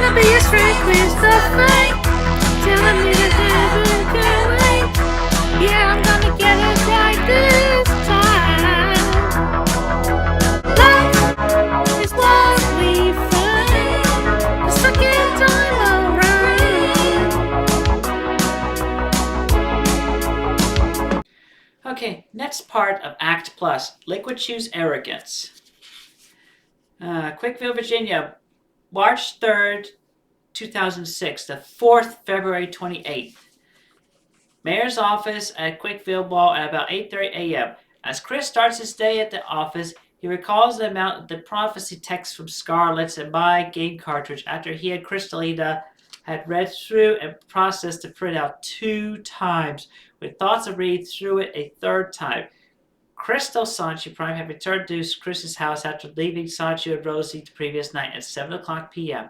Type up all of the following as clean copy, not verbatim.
gonna be a straight quiz to fight. Telling me that never can wait. Yeah, I'm gonna get it right this time. Life is what we find the second time around. Okay, next part of Act Plus, Liquidchu's Arrogance. Quickville, Virginia, March 3rd, 2006, the 4th, February 28th. Mayor's office at Quickville Mall at about 8:30 a.m. As Chris starts his day at the office, he recalls the amount of the prophecy text from Scarlett's and My game cartridge after he and Crystalina had read through and processed the printout 2 times, with thoughts of reading through it a 3rd time. Crystal Sonichu Prime had returned to Chris's house after leaving Sonichu and Rosie the previous night at 7 o'clock p.m.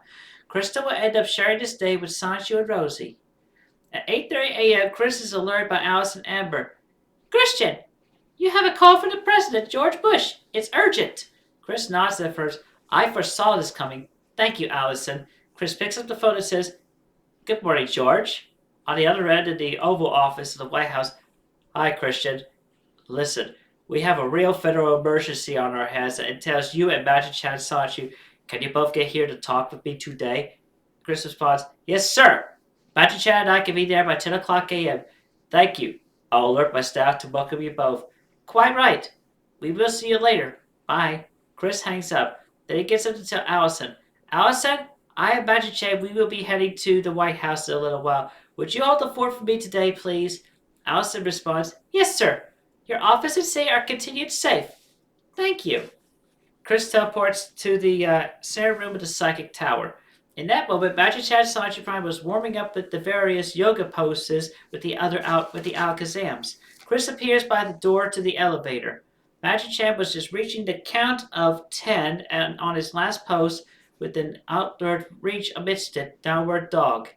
Crystal will end up sharing this day with Sonichu and Rosie. At 8:30 a.m., Chris is alerted by Alice and Amber. Christian, you have a call from the president, George Bush. It's urgent. Chris nods at first. I foresaw this coming. Thank you, Allison. Chris picks up the phone and says, Good morning, George. On the other end of the Oval Office of the White House, Hi, Christian. Listen, we have a real federal emergency on our hands that entails you and Magic Chan Sonichu. Can you both get here to talk with me today? Chris responds, Yes, sir. Magic Chan and I can be there by 10 o'clock a.m. Thank you. I'll alert my staff to welcome you both. Quite right. We will see you later. Bye. Chris hangs up. Then he gets up to tell Allison. Allison, I and Magic Chan, we will be heading to the White House in a little while. Would you hold the fort for me today, please? Allison responds, Yes, sir. Your office and say are continued safe. Thank you. Chris teleports to the center room of the psychic tower. In that moment, Magic Chan Sonichu Prime was warming up with the various yoga poses with the Alakazams. Chris appears by the door to the elevator. Magic Chan was just reaching the count of 10 and on his last pose with an outward reach amidst it, downward dog.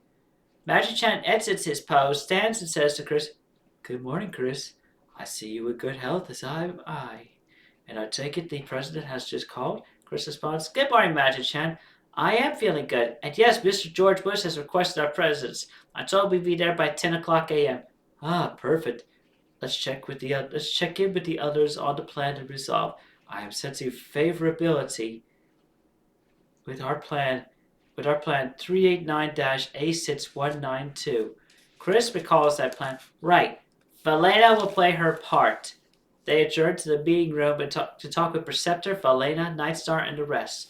Magic Chan exits his pose, stands and says to Chris, Good morning, Chris. I see you in good health as am I. And I take it the president has just called? Chris responds, Good morning, Magic Chan. I am feeling good. And yes, Mr. George Bush has requested our presence. I told him we'd be there by 10 o'clock a.m. Ah, perfect. Let's check in with the others on the plan and resolve. I am sensing favorability with our plan 389-A6192. Chris recalls that plan. Right. Valena will play her part. They adjourn to the meeting room and to talk with Preceptor, Valena, Nightstar, and the rest.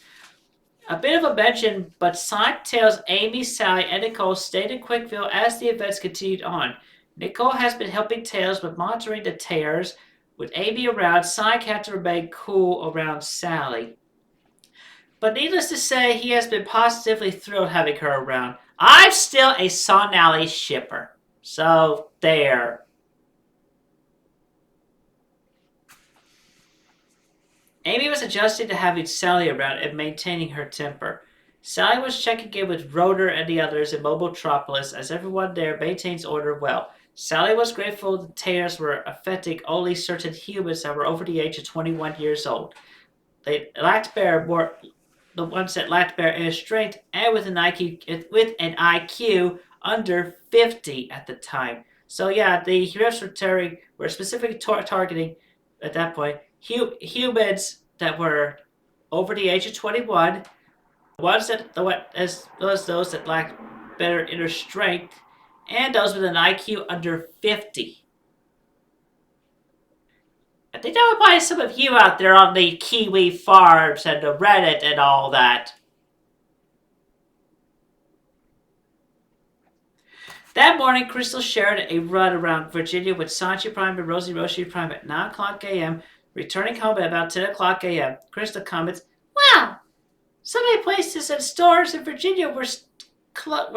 A bit of a mention, but Sonic tells Amy, Sally, and Nicole stayed in Quickville as the events continued on. Nicole has been helping Tails with monitoring the tears. With Amy around, Sonic had to remain cool around Sally. But needless to say, he has been positively thrilled having her around. I'm still a Sonali shipper. So, there. Amy was adjusting to having Sally around and maintaining her temper. Sally was checking in with Rotor and the others in Mobiletropolis as everyone there maintains order well. Sally was grateful the tears were affecting only certain humans that were over the age of 21 years old. They lacked the ones that lacked bear inner strength and with an IQ under 50 at the time. So yeah, the heroes were specifically targeting at that point humans that were over the age of 21, as well as those that lacked better inner strength, and those with an IQ under 50. I think that would apply to some of you out there on the Kiwi farms and the Reddit and all that. That morning, Crystal shared a run around Virginia with Sonichu Prime and Rosie Prime at 9 o'clock a.m., returning home at about 10 o'clock a.m. Crystal comments, Wow! So many places and stores in Virginia were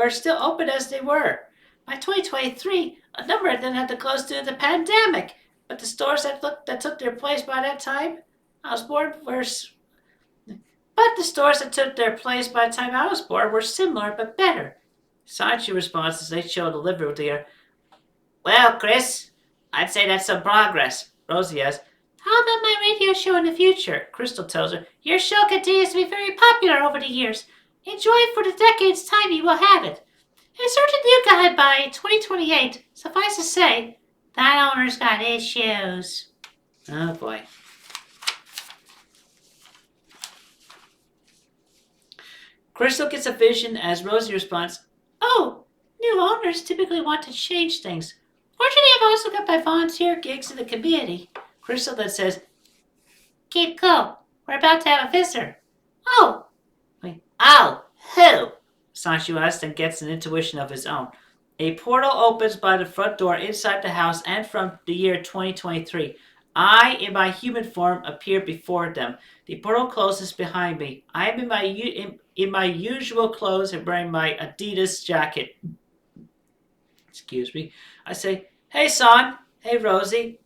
still open as they were. By 2023, a number of them had to close due to the pandemic, but the stores that took their place by that time I was born were similar but better. Sonichu responds as they show the living room together. Well, Chris, I'd say that's some progress. Rosie asks, How about my radio show in the future? Crystal tells her, Your show continues to be very popular over the years. Enjoy it for the decade's time you will have it. A certain new guy by 2028, suffice to say, that owner's got issues. Oh boy. Crystal gets a vision as Rosie responds, Oh, new owners typically want to change things. Fortunately, I've also got my volunteer gigs in the community. Crystal then says, Keep cool. We're about to have a visitor. Oh, Oh, who? Sonichu asks and gets an intuition of his own. A portal opens by the front door inside the house, and from the year 2023, I, in my human form, appear before them. The portal closes behind me. I am in my usual clothes and wearing my Adidas jacket. Excuse me. I say, Hey, Son. Hey, Rosie.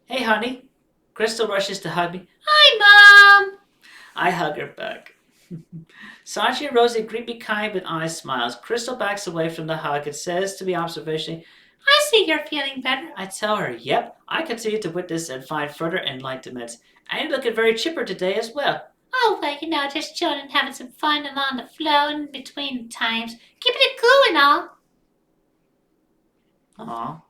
Hey, honey. Crystal rushes to hug me. hi, Mom. I hug her back. Sonichu and Rosie greet me kind with honest smiles. Crystal backs away from the hug and says to me observationally, I see you're feeling better. I tell her, yep, I continue to witness and find further enlightenment. I am looking very chipper today as well. Oh, well, just chilling and having some fun along the flow in between times. Keeping it cool and all. Aw.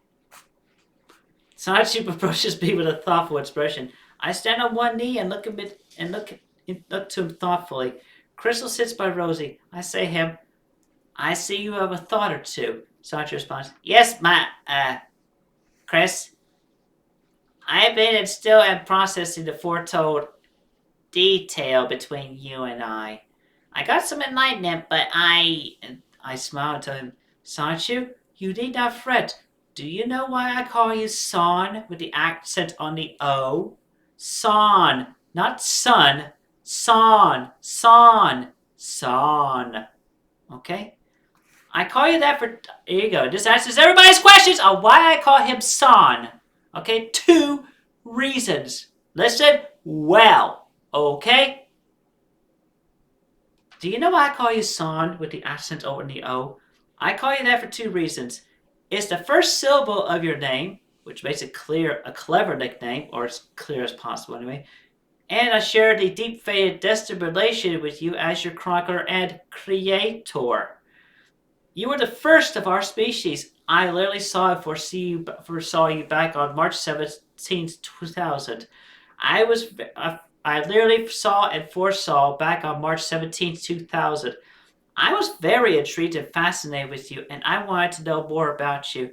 Sonichu approaches me with a thoughtful expression. I stand on one knee and look to him thoughtfully. Crystal sits by Rosie. I say to him, I see you have a thought or two. Sonichu responds, Yes, Chris. I've been and still am processing the foretold detail between you and I. I got some enlightenment, but I smile and tell him, Sonichu, you need not fret. Do you know why I call you Son with the accent on the O? Son, not son. Son. Okay? I call you that for... Here you go. This answers everybody's questions on why I call him Son. Okay? 2 reasons. Listen well. Okay? Do you know why I call you Son with the accent over the O? I call you that for 2 reasons. It's the first syllable of your name, which makes it a clever nickname, or as clear as possible anyway. And I share the deep-fated destined relation with you as your chronicler and creator. You were the first of our species. I literally saw and foresaw you back on March 17th, 2000. I literally saw and foresaw back on March 17th, 2000. I was very intrigued and fascinated with you, and I wanted to know more about you.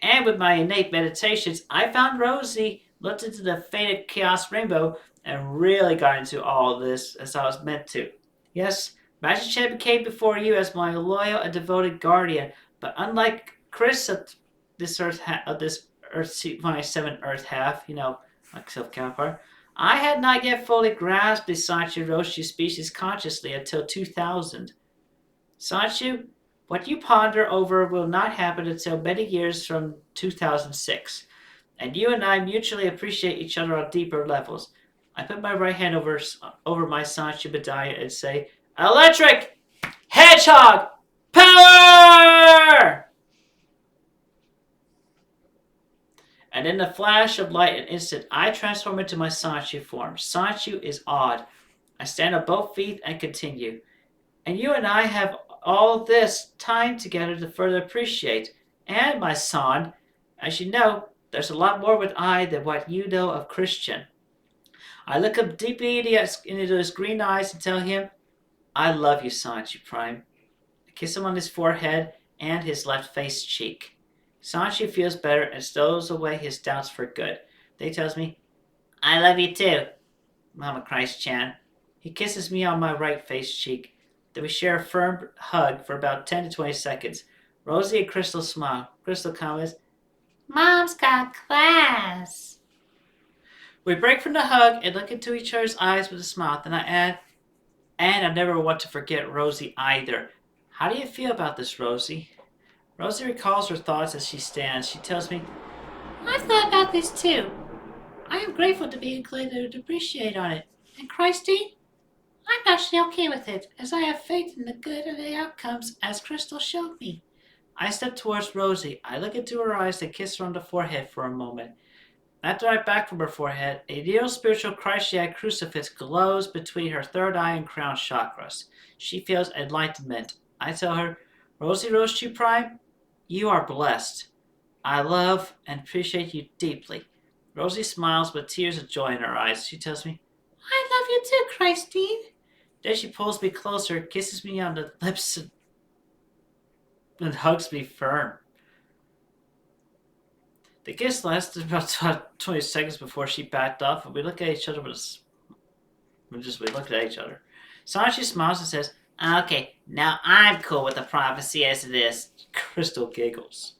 And with my innate meditations, I found Rosie, looked into the faded chaos rainbow, and really got into all of this as I was meant to. Yes, Magic Chan came before you as my loyal and devoted guardian, but unlike Chris of this Earth, my 7th Earth half, like self-counterpart, I had not yet fully grasped the Sonichu Roshi species consciously until 2000. Sonichu, what you ponder over will not happen until many years from 2006, and you and I mutually appreciate each other on deeper levels. I put my right hand over my Sonichu medallion and say, Electric Hedgehog Power! And in the flash of light and instant, I transform into my Sonichu form. Sonichu is odd. I stand on both feet and continue. And you and I have all this time together to further appreciate. And my son, as you know, there's a lot more with I than what you know of Christian. I look up deeply into his green eyes and tell him, I love you, Sonichu Prime. I kiss him on his forehead and his left face cheek. Sonichu feels better and stows away his doubts for good. Then he tells me, I love you too, Mama Christ-chan. He kisses me on my right face cheek. Then we share a firm hug for about 10 to 20 seconds. Rosie and Crystal smile. Crystal comments, Mom's got class. We break from the hug and look into each other's eyes with a smile. Then I add, and I never want to forget Rosie either. How do you feel about this, Rosie? Rosie recalls her thoughts as she stands. She tells me, I've thought about this too. I am grateful to be included to appreciate on it. And Christy, I'm actually okay with it, as I have faith in the good of the outcomes, as Crystal showed me. I step towards Rosie. I look into her eyes and kiss her on the forehead for a moment. At the right back from her forehead, a neo-spiritual Christ-shaped crucifix glows between her third eye and crown chakras. She feels enlightenment. I tell her, Rosie Rosechu Prime, you are blessed. I love and appreciate you deeply. Rosie smiles with tears of joy in her eyes. She tells me, I love you too, Christine. then she pulls me closer, kisses me on the lips, and hugs me firm. The kiss lasted about 20 seconds before she backed off, and we look at each other we looked at each other. Sonichu smiles and says, okay, now I'm cool with the prophecy as it is. Crystal giggles.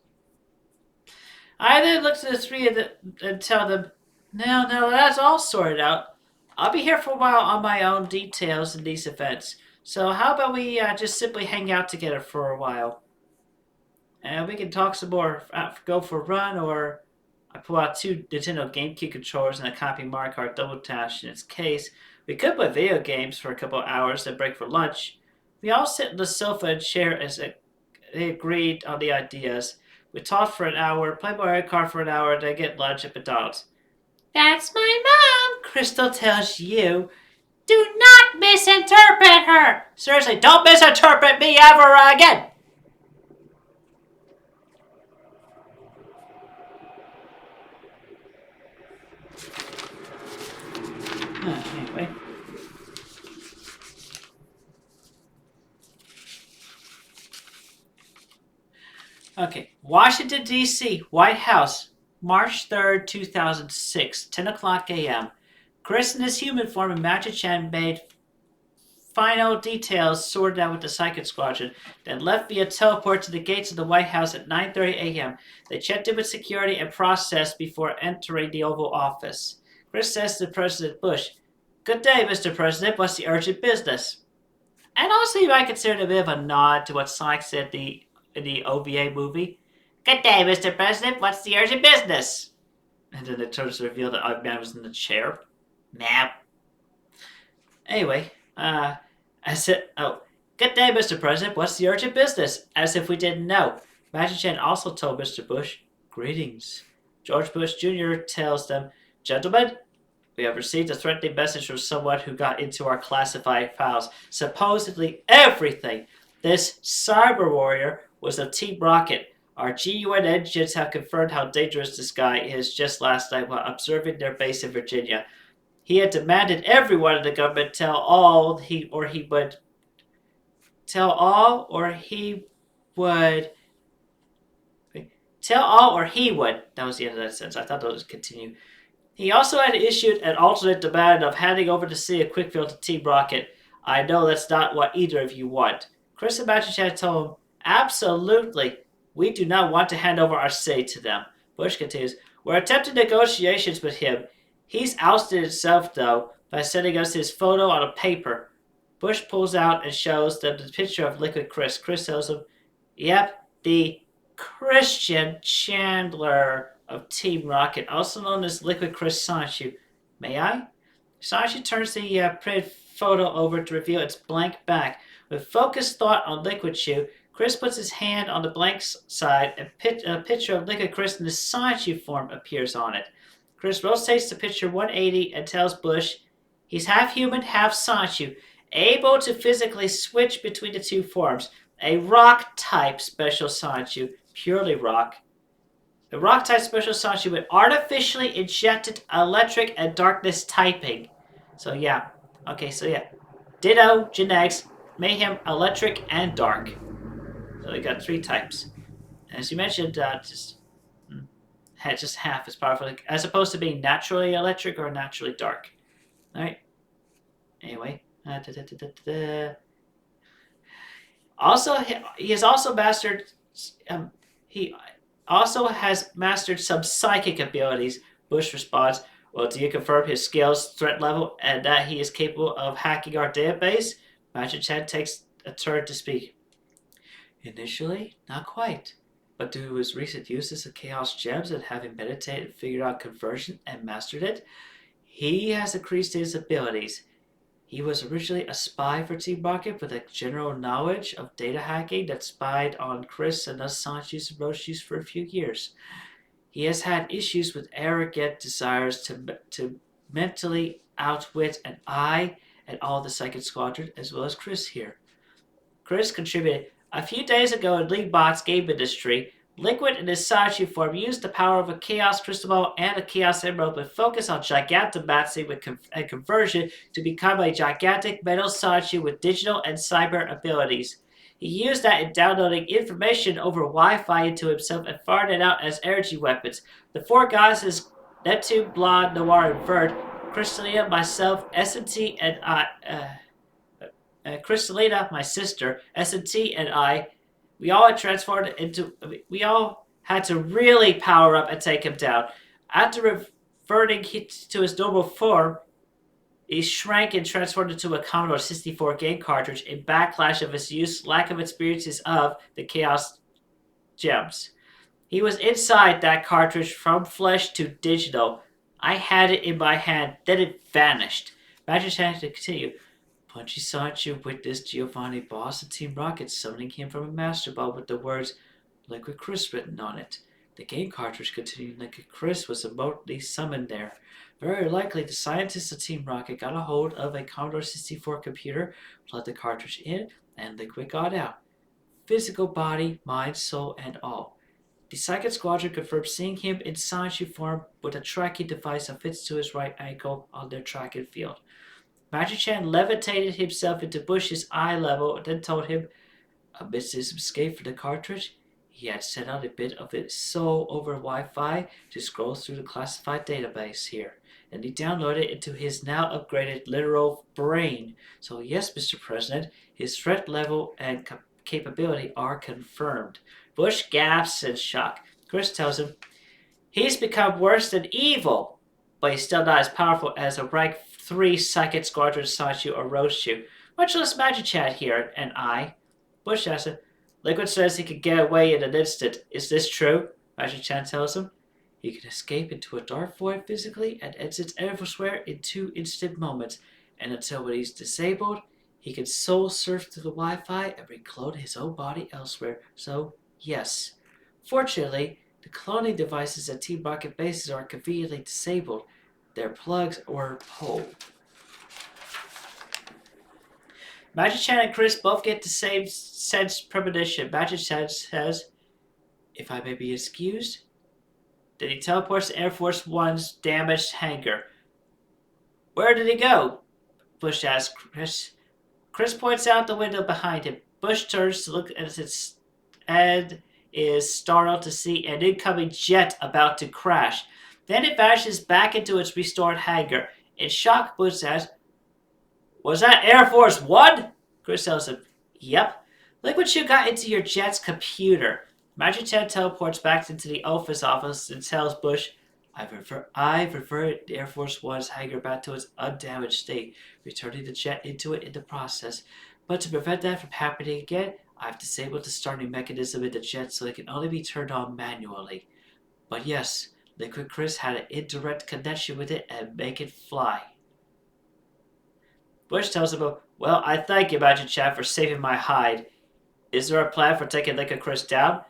I then look to the three of them and tell them, now that's all sorted out. I'll be here for a while on my own details in these events. So how about we just simply hang out together for a while? And we can talk some more, go for a run, or I pull out 2 Nintendo GameCube controllers and a copy Mario Kart Double Dash in its case. We could play video games for a couple of hours, then break for lunch. We all sit on the sofa and share as they agreed on the ideas. We talk for an hour, play Mario Kart for an hour, then get lunch at McDonald's. That's my mom. Crystal tells you, Do not misinterpret her. seriously, don't misinterpret me ever again! Anyway. Okay, Washington, D.C., White House, March 3rd, 2006, 10 o'clock a.m. Chris in his human form and Magic Chan made final details sorted out with the Psychic Squadron, then left via teleport to the gates of the White House at 9:30 a.m. They checked in with security and processed before entering the Oval Office. Chris says to President Bush, "Good day, Mr. President. What's the urgent business?" And also you might consider it a bit of a nod to what Sonic said in the OVA movie. "Good day, Mr. President. What's the urgent business?" And then it turns to reveal that Obab was in the chair. Nah. Anyway, I said, good day, Mr. President. What's the urgent business? As if we didn't know. Magic Chan also told Mr. Bush, greetings. George Bush Jr. tells them, gentlemen, we have received a threatening message from someone who got into our classified files. Supposedly everything. This cyber warrior was of Team Rocket. Our GUN engines have confirmed how dangerous this guy is just last night while observing their base in Virginia. He had demanded everyone in the government tell all, or he would. Tell all, or he would. That was the end of that sentence. I thought that would continue. He also had issued an alternate demand of handing over the city of Quickfield to Team Rocket. I know that's not what either of you want. Chris and Magic Chan told him, absolutely. We do not want to hand over our city to them. Bush continues, we're attempting negotiations with him. He's ousted himself, though, by sending us his photo on a paper. Bush pulls out and shows them the picture of Liquid Chris. Chris tells him, yep, the Christian Chandler of Team Rocket, also known as Liquid Chris Sonichu. May I? Sonichu turns the printed photo over to reveal its blank back. With focused thought on Liquidchu, Chris puts his hand on the blank side and a picture of Liquid Chris in the Sonichu form appears on it. Chris rotates the picture 180 and tells Bush he's half human, half Sonichu, able to physically switch between the two forms. A rock-type special Sonichu, purely rock. The rock-type special Sonichu with artificially injected electric and darkness typing. So yeah. Ditto, genetics, made him electric and dark. So we got 3 types. As you mentioned, just half as powerful, as opposed to being naturally electric or naturally dark. Alright. Anyway. Also, he has also mastered. He also has mastered some psychic abilities. Bush responds, well, do you confirm his skills, threat level, and that he is capable of hacking our database? Magic Chan takes a turn to speak. Initially, not quite. But due to his recent uses of Chaos Gems and having meditated and figured out conversion and mastered it, he has increased his abilities. He was originally a spy for Team Rocket with a general knowledge of data hacking that spied on Chris and us Sonichus and Roshi's for a few years. He has had issues with arrogant desires to mentally outwit an I and all the Psychic Squadron, as well as Chris here. Chris contributed. A few days ago in Leagbot's game industry, Liquid in his Sonichu form used the power of a Chaos Crystal Ball and a Chaos Emerald with focus on Gigantomancy and conversion to become a gigantic metal Sonichu with digital and cyber abilities. He used that in downloading information over Wi-Fi into himself and firing it out as energy weapons. The four goddesses, Neptune, Blonde, Noir, and Verd, Crystalina, myself, SNT, and Crystalina, my sister, SNT, and I, we all had to really power up and take him down. After reverting to his normal form, he shrank and transformed into a Commodore 64 game cartridge in backlash of his use, lack of experiences of the Chaos Gems. He was inside that cartridge from flesh to digital. I had it in my hand, then it vanished. Magic had to continue. Punchy Sonichu witnessed Giovanni Boss and Team Rocket summoning him from a Master Ball with the words Liquid Chris written on it. The game cartridge containing Liquid Chris was remotely summoned there. Very likely the scientists of Team Rocket got a hold of a Commodore 64 computer, plugged the cartridge in, and Liquid got out. Physical body, mind, soul, and all. The Psychic Squadron confirmed seeing him in Sonichu form with a tracking device that fits to his right ankle on their tracking field. Magic-chan levitated himself into Bush's eye level and then told him, amidst his escape from the cartridge, he had sent out a bit of his soul over Wi-Fi to scroll through the classified database here, and he downloaded it into his now upgraded literal brain. So yes, Mr. President, his threat level and capability are confirmed. Bush gasps in shock. Chris tells him, he's become worse than evil, but he's still not as powerful as a rank 3 Psychic Squadron Sonichu or Roshu, much less Magic-chan here, and I. Bush asks him, Liquid says he can get away in an instant. Is this true? Magic-chan tells him. He can escape into a dark void physically and exit elsewhere in 2 instant moments, and until when he's disabled, he can soul surf through the Wi-Fi and reclone his own body elsewhere. So, yes. Fortunately, the cloning devices at Team Rocket bases are conveniently disabled. Their plugs were pulled. Magic-chan and Chris both get the same sense premonition. Magic-chan says, if I may be excused. Then he teleports to Air Force One's damaged hangar. Where did he go? Bush asks Chris. Chris points out the window behind him. Bush turns to look at it and is startled to see an incoming jet about to crash. Then it vanishes back into its restored hangar. In shock, Bush says, was that Air Force One? Chris tells him, yep. Liquidchu got into your jet's computer. Magic-chan teleports back into the office and tells Bush, I've reverted Air Force One's hangar back to its undamaged state, returning the jet into it in the process. But to prevent that from happening again, I've disabled the starting mechanism in the jet so it can only be turned on manually. But yes, Liquid Chris had an indirect connection with it and make it fly. Bush tells him, well, I thank you, Magic-chan, for saving my hide. Is there a plan for taking Liquid Chris down?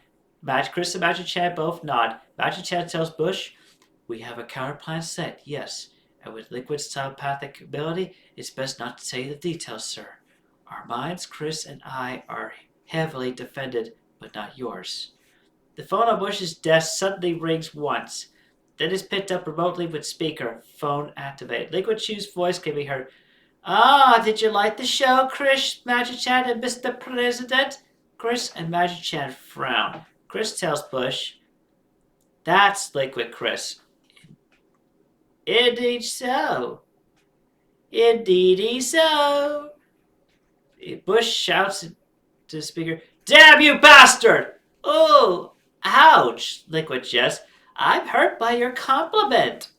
Chris and Magic-chan both nod. Magic-chan tells Bush, we have a counter plan set, yes. And with Liquid's telepathic ability, it's best not to tell you the details, sir. Our minds, Chris and I, are heavily defended, but not yours. The phone on Bush's desk suddenly rings once. Then is picked up remotely with speaker. Phone activated. Liquidchu's voice can be heard. Ah, did you like the show, Chris, Magic-chan, and Mr. President? Chris and Magic-chan frown. Chris tells Bush, that's Liquid Chris. Indeed so. Indeedy so. Bush shouts to the speaker, damn you bastard! Oh, ouch, Liquid jest. I'm hurt by your compliment.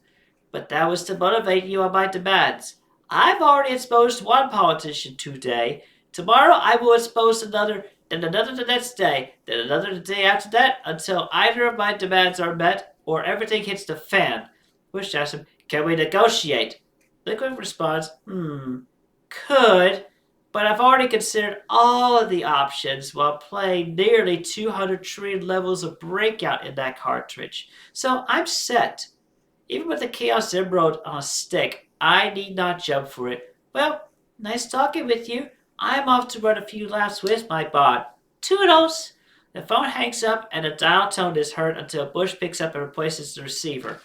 But that was to motivate you on my demands. I've already exposed one politician today. Tomorrow I will expose another, then another the next day, then another the day after that, until either of my demands are met or everything hits the fan. Bush asks him, can we negotiate? Liquid responds, could, but I've already considered all of the options while playing nearly 200 trillion levels of Breakout in that cartridge. So I'm set. Even with the Chaos Emerald on a stick, I need not jump for it. Well, nice talking with you. I'm off to run a few laps with my bot. Toodles! The phone hangs up and the dial tone is heard until Bush picks up and replaces the receiver.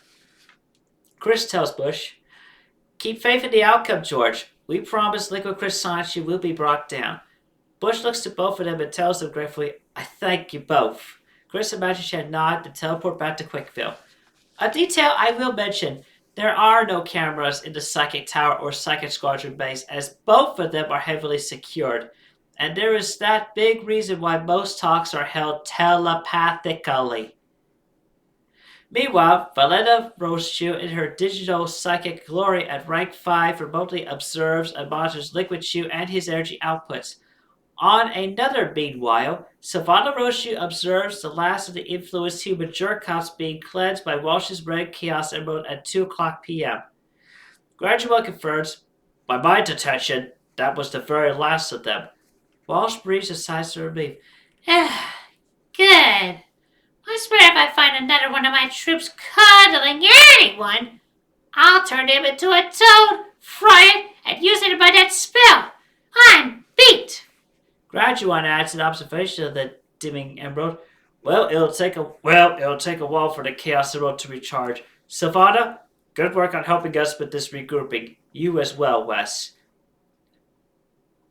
Chris tells Bush, "Keep faith in the outcome, George. We promise Liquidchu Sonichu will be brought down." Bush looks to both of them and tells them gratefully, "I thank you both." Chris and Magic nod and teleport back to Quickville. A detail I will mention, there are no cameras in the Psychic Tower or Psychic Squadron base as both of them are heavily secured. And there is that big reason why most talks are held telepathically. Meanwhile, Valetta Rosechu in her digital psychic glory at rank 5 remotely observes and monitors Liquidchu and his energy outputs. On another meanwhile, Savannah Rosechu observes the last of the influenced human jerk-offs being cleansed by Walsh's Red Chaos Emerald at 2 o'clock p.m. Graduate confirms, "By my detection, that was the very last of them." Walsh breathes a sigh of relief. Good. I swear if I find another one of my troops cuddling anyone, I'll turn him into a toad, fry it, and use it by that spell. I'm beat. Graduan adds an observation of the dimming emerald. Well, it'll take a while for the Chaos Emerald to recharge. Savannah, good work on helping us with this regrouping. You as well, Wes.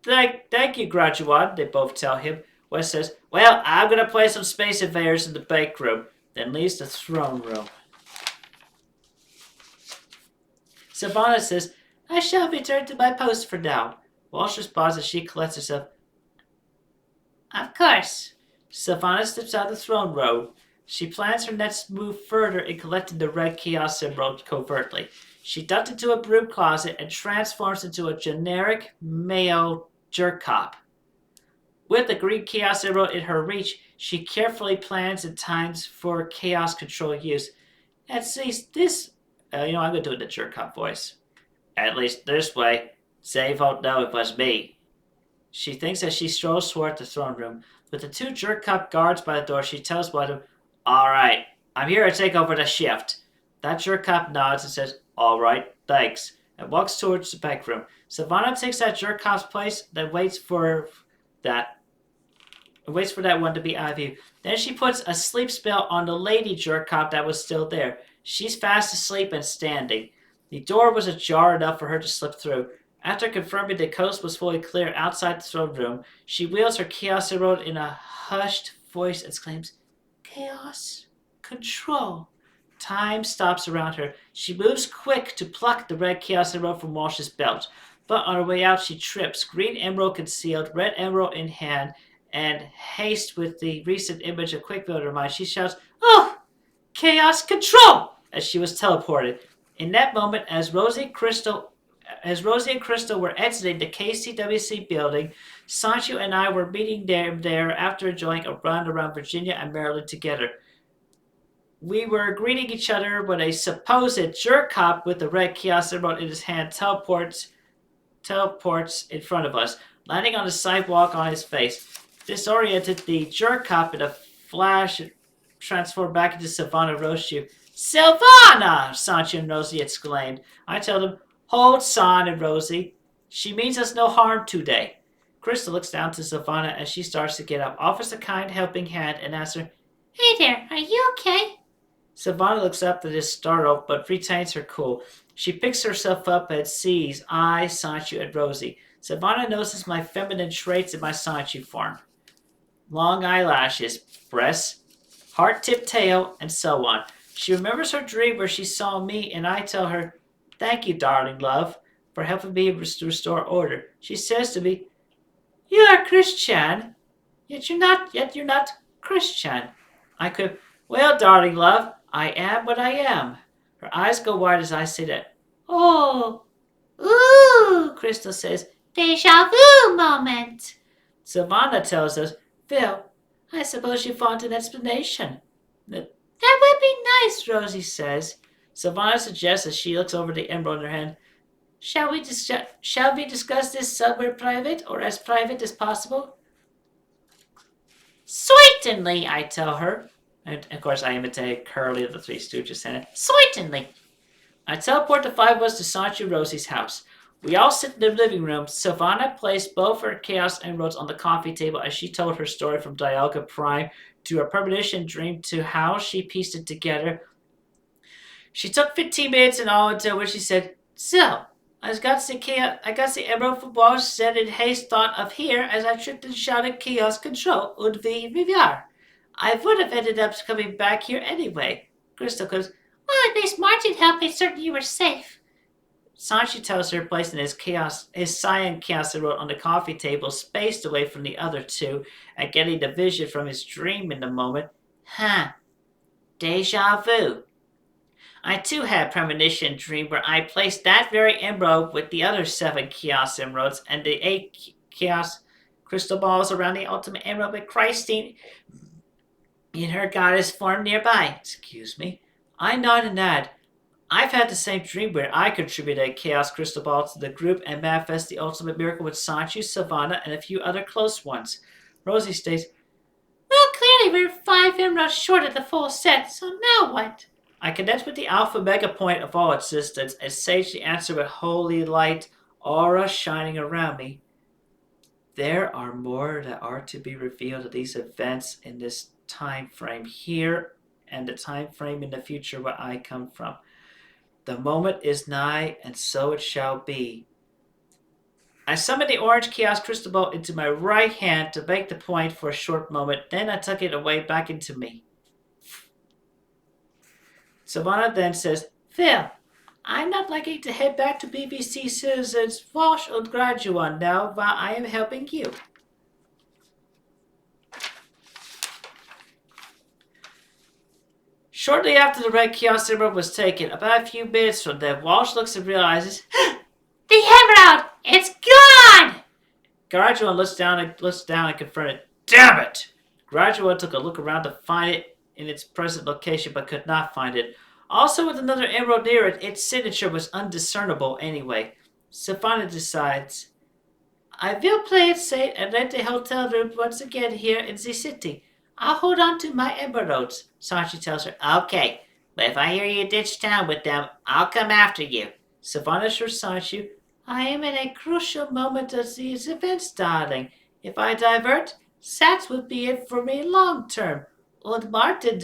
Thank you, Graduan, they both tell him. Wes says, "Well, I'm going to play some Space Invaders in the bake room," then leaves the throne room. Savannah says, "I shall return to my post for now." Walsh responds as she collects herself. Of course. Savannah steps out of the throne room. She plans her next move further in collecting the Red Chaos Emerald covertly. She ducks into a broom closet and transforms into a generic male jerk cop. With the green Chaos Emerald in her reach, she carefully plans and times for chaos control use. At least this... I'm going to do the jerk cop voice. "At least this way, they won't know it was me." She thinks as she strolls toward the throne room. With the two jerk cop guards by the door, she tells one of them, "Alright, I'm here to take over the shift." That jerk cop nods and says, "Alright, thanks," and walks towards the back room. Savannah takes that jerk cop's place, then waits for that one to be out of view. Then she puts a sleep spell on the lady jerk cop that was still there. She's fast asleep and standing. The door was ajar enough for her to slip through. After confirming the coast was fully clear outside the throne room, she wields her Chaos Emerald in a hushed voice and exclaims, "Chaos Control." Time stops around her. She moves quick to pluck the red Chaos Emerald from Walsh's belt. But on her way out, she trips, green emerald concealed, red emerald in hand, and haste with the recent image of Quickville in her mind. She shouts, "Oh, Chaos Control!" as she was teleported. In that moment, as Rosie and Crystal were exiting the KCWC building, Sonichu and I were meeting there after enjoying a run around Virginia and Maryland together. We were greeting each other when a supposed jerk cop with the red Chaos Emerald in his hand teleports in front of us, landing on the sidewalk on his face. Disoriented, the jerk cop in a flash transformed back into Savannah Rosechu. "Savannah!" Sonichu and Rosie exclaimed. I told him, "Hold Son and Rosie. She means us no harm today." Crystal looks down to Savannah as she starts to get up, offers a kind helping hand, and asks her, "Hey there, are you okay?" Savannah looks up and is startled, but retains her cool. She picks herself up and sees I, Sonichu, and Rosie. Savannah notices my feminine traits in my Sonichu form. Long eyelashes, breasts, heart-tipped tail, and so on. She remembers her dream where she saw me, and I tell her, "Thank you, darling love, for helping me restore order." She says to me, "You are Christian, yet you're not Christian." I could, "Well, darling love, I am what I am." Her eyes go wide as I say that. "Oh, ooh," Crystal says, "Deja vu moment." Savannah tells us, "Phil, I suppose you want an explanation." "That would be nice," Rosie says. Savannah suggests as she looks over the emerald in her hand. Shall we discuss this somewhere private, or as private as possible? Certainly, I tell her. And of course, I imitate Curly of the Three Stooges saying it. Certainly. I teleport the five of us to Sonichu Rosie's house. We all sit in the living room. Savannah placed both her Chaos Emeralds on the coffee table as she told her story from Dialga Prime to her premonition dream to how she pieced it together. She took 15 minutes in all until when she said, "So, I got the Emerald from Walsh said in haste thought of here as I tripped and shouted Chaos Control und wie Vivar. I would have ended up coming back here anyway." Crystal goes, "Well, at least Martin helped make certain you were safe." Sanchi tells her placing his cyan Chaos Emerald on the coffee table, spaced away from the other two, and getting the vision from his dream in the moment. Huh. Deja vu. I too had a premonition dream where I placed that very emerald with the other 7 Chaos Emeralds and the 8 Chaos Crystal Balls around the ultimate emerald with Christine in her goddess form nearby. Excuse me. I nod and nod. I've had the same dream where I contributed a Chaos Crystal Ball to the group and manifest the ultimate miracle with Sanchu, Savannah, and a few other close ones. Rosie states, "Well, clearly we're 5 emeralds short of the full set, so now what?" I connect with the alpha mega point of all existence and sage the answer with holy light aura shining around me. There are more that are to be revealed of these events in this time frame here and the time frame in the future where I come from. The moment is nigh, and so it shall be. I summoned the orange Chaos Crystal Ball into my right hand to make the point for a short moment, then I took it away back into me. Savannah then says, Phil, I'm not likely to head back to BBC Citizens Walsh und Graduan now while I am helping you. Shortly after the red Chaos Emerald was taken, about a few minutes from then, Walsh looks and realizes, The emerald! It's gone! Graduan looks down and confronted, Damn it! Graduan took a look around to find it in its present location but could not find it. Also, with another emerald near it, its signature was undiscernible anyway. Savannah decides, I will play it safe and rent a hotel room once again here in the city. I'll hold on to my emeralds. Sanchi tells her, Okay, but if I hear you ditch town with them, I'll come after you. Savannah assures Sanchi, I am in a crucial moment of these events, darling. If I divert, that would be it for me long term. Und Martin.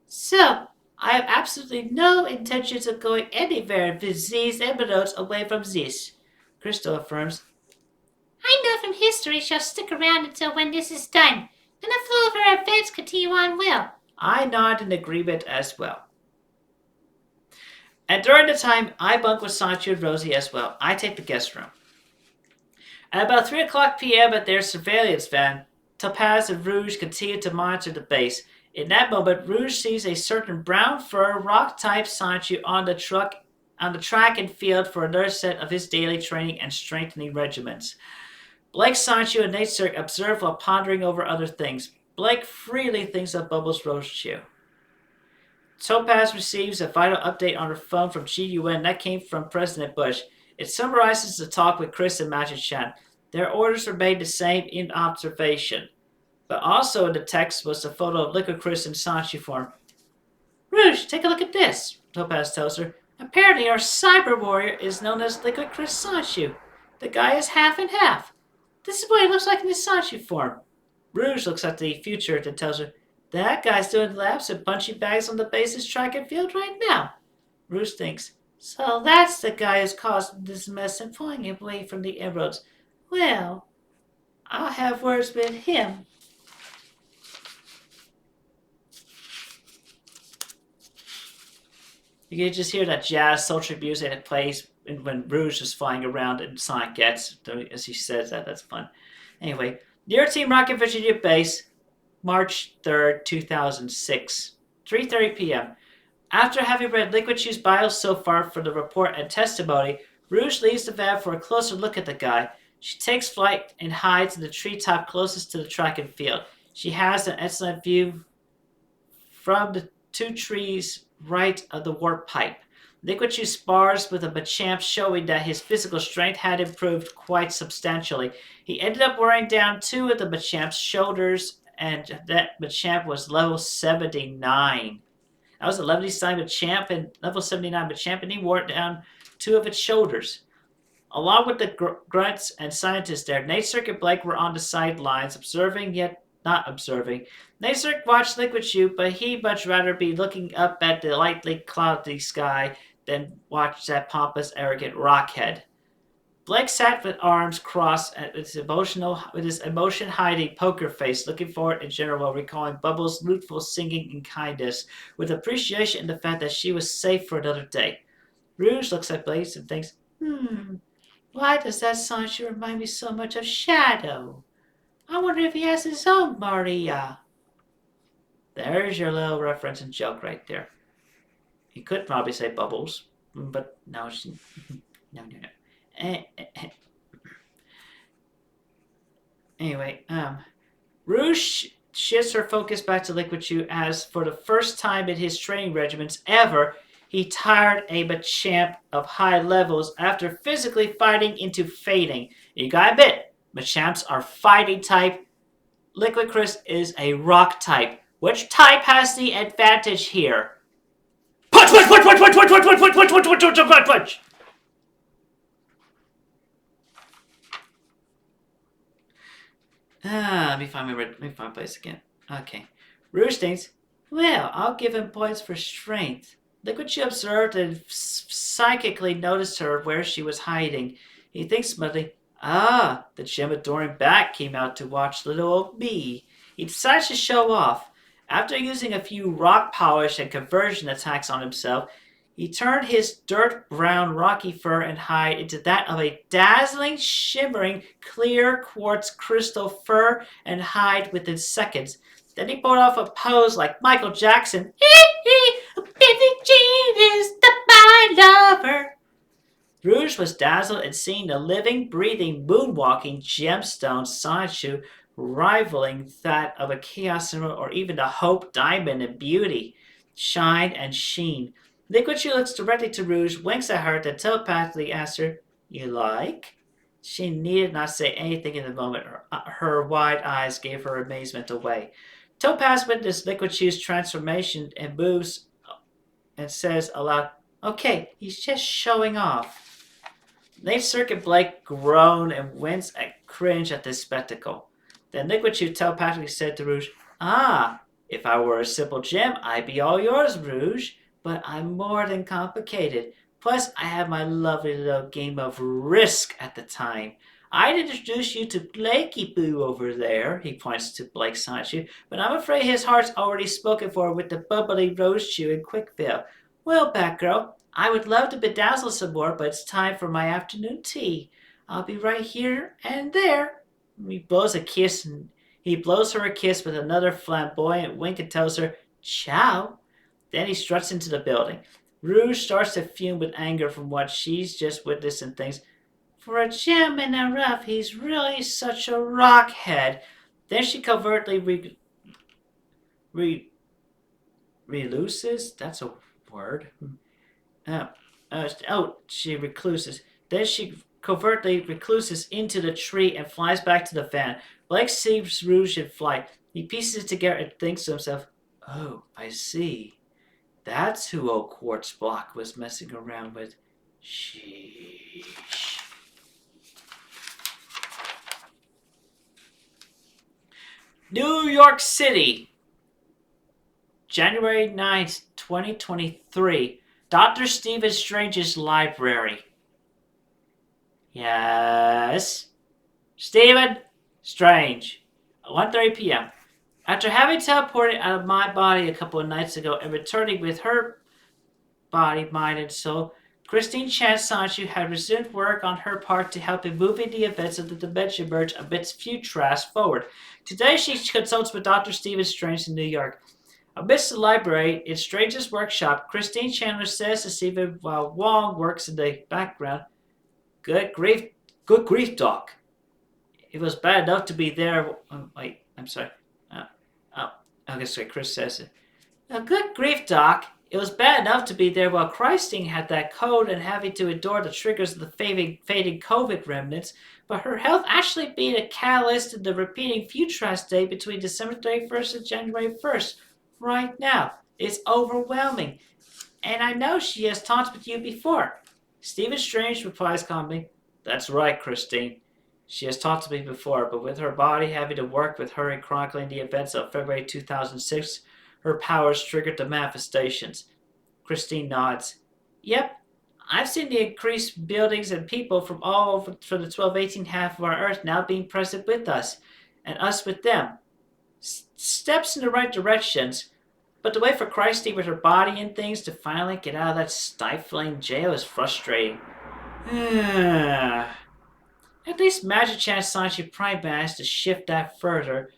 So, I have absolutely no intentions of going anywhere with these emeralds away from this. Crystal affirms, I know from history she'll stick around until when this is done. Then the flow of her events continue on will. I nod in agreement as well. And during the time, I bunk with Sancho and Rosie as well. I take the guest room. At about 3 o'clock p.m. at their surveillance van, Topaz and Rouge continue to monitor the base. In that moment, Rouge sees a certain brown fur, rock-type Sancho on the track and field for another set of his daily training and strengthening regimens. Blake, Sancho, and Nature observe while pondering over other things. Blake freely thinks of Bubbles Rochew. Topaz receives a vital update on her phone from GUN that came from President Bush. It summarizes the talk with Chris and Magic Chan. Their orders remained the same in observation. But also in the text was a photo of Liquid Chris in Sanchi form. Rouge, take a look at this, Topaz tells her. Apparently our cyber warrior is known as Liquid Chris Sanchu. The guy is half and half. This is what he looks like in his Sanchu form. Rouge looks at the future and tells her, that guy's doing laps and punching bags on the base's track and field right now. Rouge thinks, so that's the guy who's causing this mess and pulling him away from the emeralds. Well, I'll have words with him. You can just hear that jazz sultry music that plays when Rouge is flying around and Sonic gets, as he says that. That's fun. Anyway, near Team Rocket Virginia base, March 3rd, 2006, 3:30 p.m. After having read Liquidchu's bio so far for the report and testimony, Rouge leaves the van for a closer look at the guy. She takes flight and hides in the treetop closest to the track and field. She has an excellent view from the 2 trees right of the warp pipe. Liquidchu spars with a Machamp, showing that his physical strength had improved quite substantially. He ended up wearing down 2 of the Machamp's shoulders, and that Machamp was level 79. That was a level 79 Machamp and level 79 Machamp, and he wore down 2 of its shoulders. Along with the grunts and scientists there, Nature and Blake were on the sidelines, observing yet not observing. Nature watched Liquidchu, but he'd much rather be looking up at the lightly cloudy sky than watch that pompous, arrogant rockhead. Blake sat with arms crossed with his emotion-hiding poker face, looking forward in general, recalling Bubbles' luteful singing and kindness, with appreciation in the fact that she was safe for another day. Rouge looks at Blake and thinks, why does that Sonichu remind me so much of Shadow? I wonder if he has his own Maria. There's your little reference and joke right there. He could probably say Bubbles, but no. Anyway, Rouge shifts her focus back to Liquidchu as, for the first time in his training regimens ever, he tired a Machamp of high levels after physically fighting into fading. You gotta admit, Machamps are fighting type. Liquid Chris is a rock type. Which type has the advantage here? Punch! Let me find place again. Okay. Rouge thinks, well, I'll give him points for strength. Liquidchu observed and psychically noticed her where she was hiding. He thinks smoothly, the gem adoring back came out to watch little old me. He decides to show off. After using a few rock polish and conversion attacks on himself, he turned his dirt brown rocky fur and hide into that of a dazzling, shimmering, clear quartz crystal fur and hide within seconds. Then he pulled off a pose like Michael Jackson. Billie Jean is my lover. Rouge was dazzled at seeing the living, breathing, moonwalking gemstone Sonichu rivaling that of a Chaos Emerald or even the Hope Diamond in beauty, shine, and sheen. Liquidchu looks directly to Rouge, winks at her, then telepathically asks her, you like? She needed not say anything in the moment. Her wide eyes gave her amazement away. Topaz witnessed Liquidchu's transformation and moves and says aloud, okay, he's just showing off. Nate Circuit Blake groaned and winced and cringed at this spectacle. Then Liquidchu telepathically said to Rouge, if I were a simple gem, I'd be all yours, Rouge. But I'm more than complicated. Plus, I have my lovely little game of Risk at the time. I'd introduce you to Blakey Boo over there, he points to Blake Sonichu, but I'm afraid his heart's already spoken for with the bubbly Rosechew in Quickville. Well, Batgirl, I would love to bedazzle some more, but it's time for my afternoon tea. I'll be right here and there. He blows her a kiss with another flamboyant wink and tells her, ciao. Then he struts into the building. Rouge starts to fume with anger from what she's just witnessed and thinks, for a gem in the rough, he's really such a rockhead. Then she covertly reluces? That's a word. She recluses. Then she covertly recluses into the tree and flies back to the van. Blake sees Rouge in flight. He pieces it together and thinks to himself, oh, I see. That's who old Quartz Block was messing around with. Sheesh. New York City, January 9th, 2023. Dr. Stephen Strange's library. Yes? Stephen Strange. 1:30 p.m. After having teleported out of my body a couple of nights ago and returning with her body, mind, and soul, Christine Chan Sonichu had resumed work on her part to help in moving the events of the Dimension Merge amidst Futras forward. Today she consults with Dr. Stephen Strange in New York. Amidst the library, in Strange's workshop, Christine Chandler says to Stephen while Wong works in the background, Good grief, Doc. It was bad enough to be there. I'm sorry. I guess Chris says it. Good grief, Doc. It was bad enough to be there while Christine had that cold and having to endure the triggers of the fading COVID remnants, but her health actually being a catalyst in the repeating Futrast Day between December 31st and January 1st right now is overwhelming. And I know she has talked with you before. Stephen Strange replies calmly, That's right, Christine. She has talked to me before, but with her body having to work with her in chronicling the events of February 2006, her powers triggered the manifestations. Christine nods. Yep, I've seen the increased buildings and people from all over for the 1218 half of our Earth now being present with us, and us with them. Steps in the right directions, but to wait for Christine with her body and things to finally get out of that stifling jail is frustrating. At least Magic-chan Sanchi Prime managed to shift that further.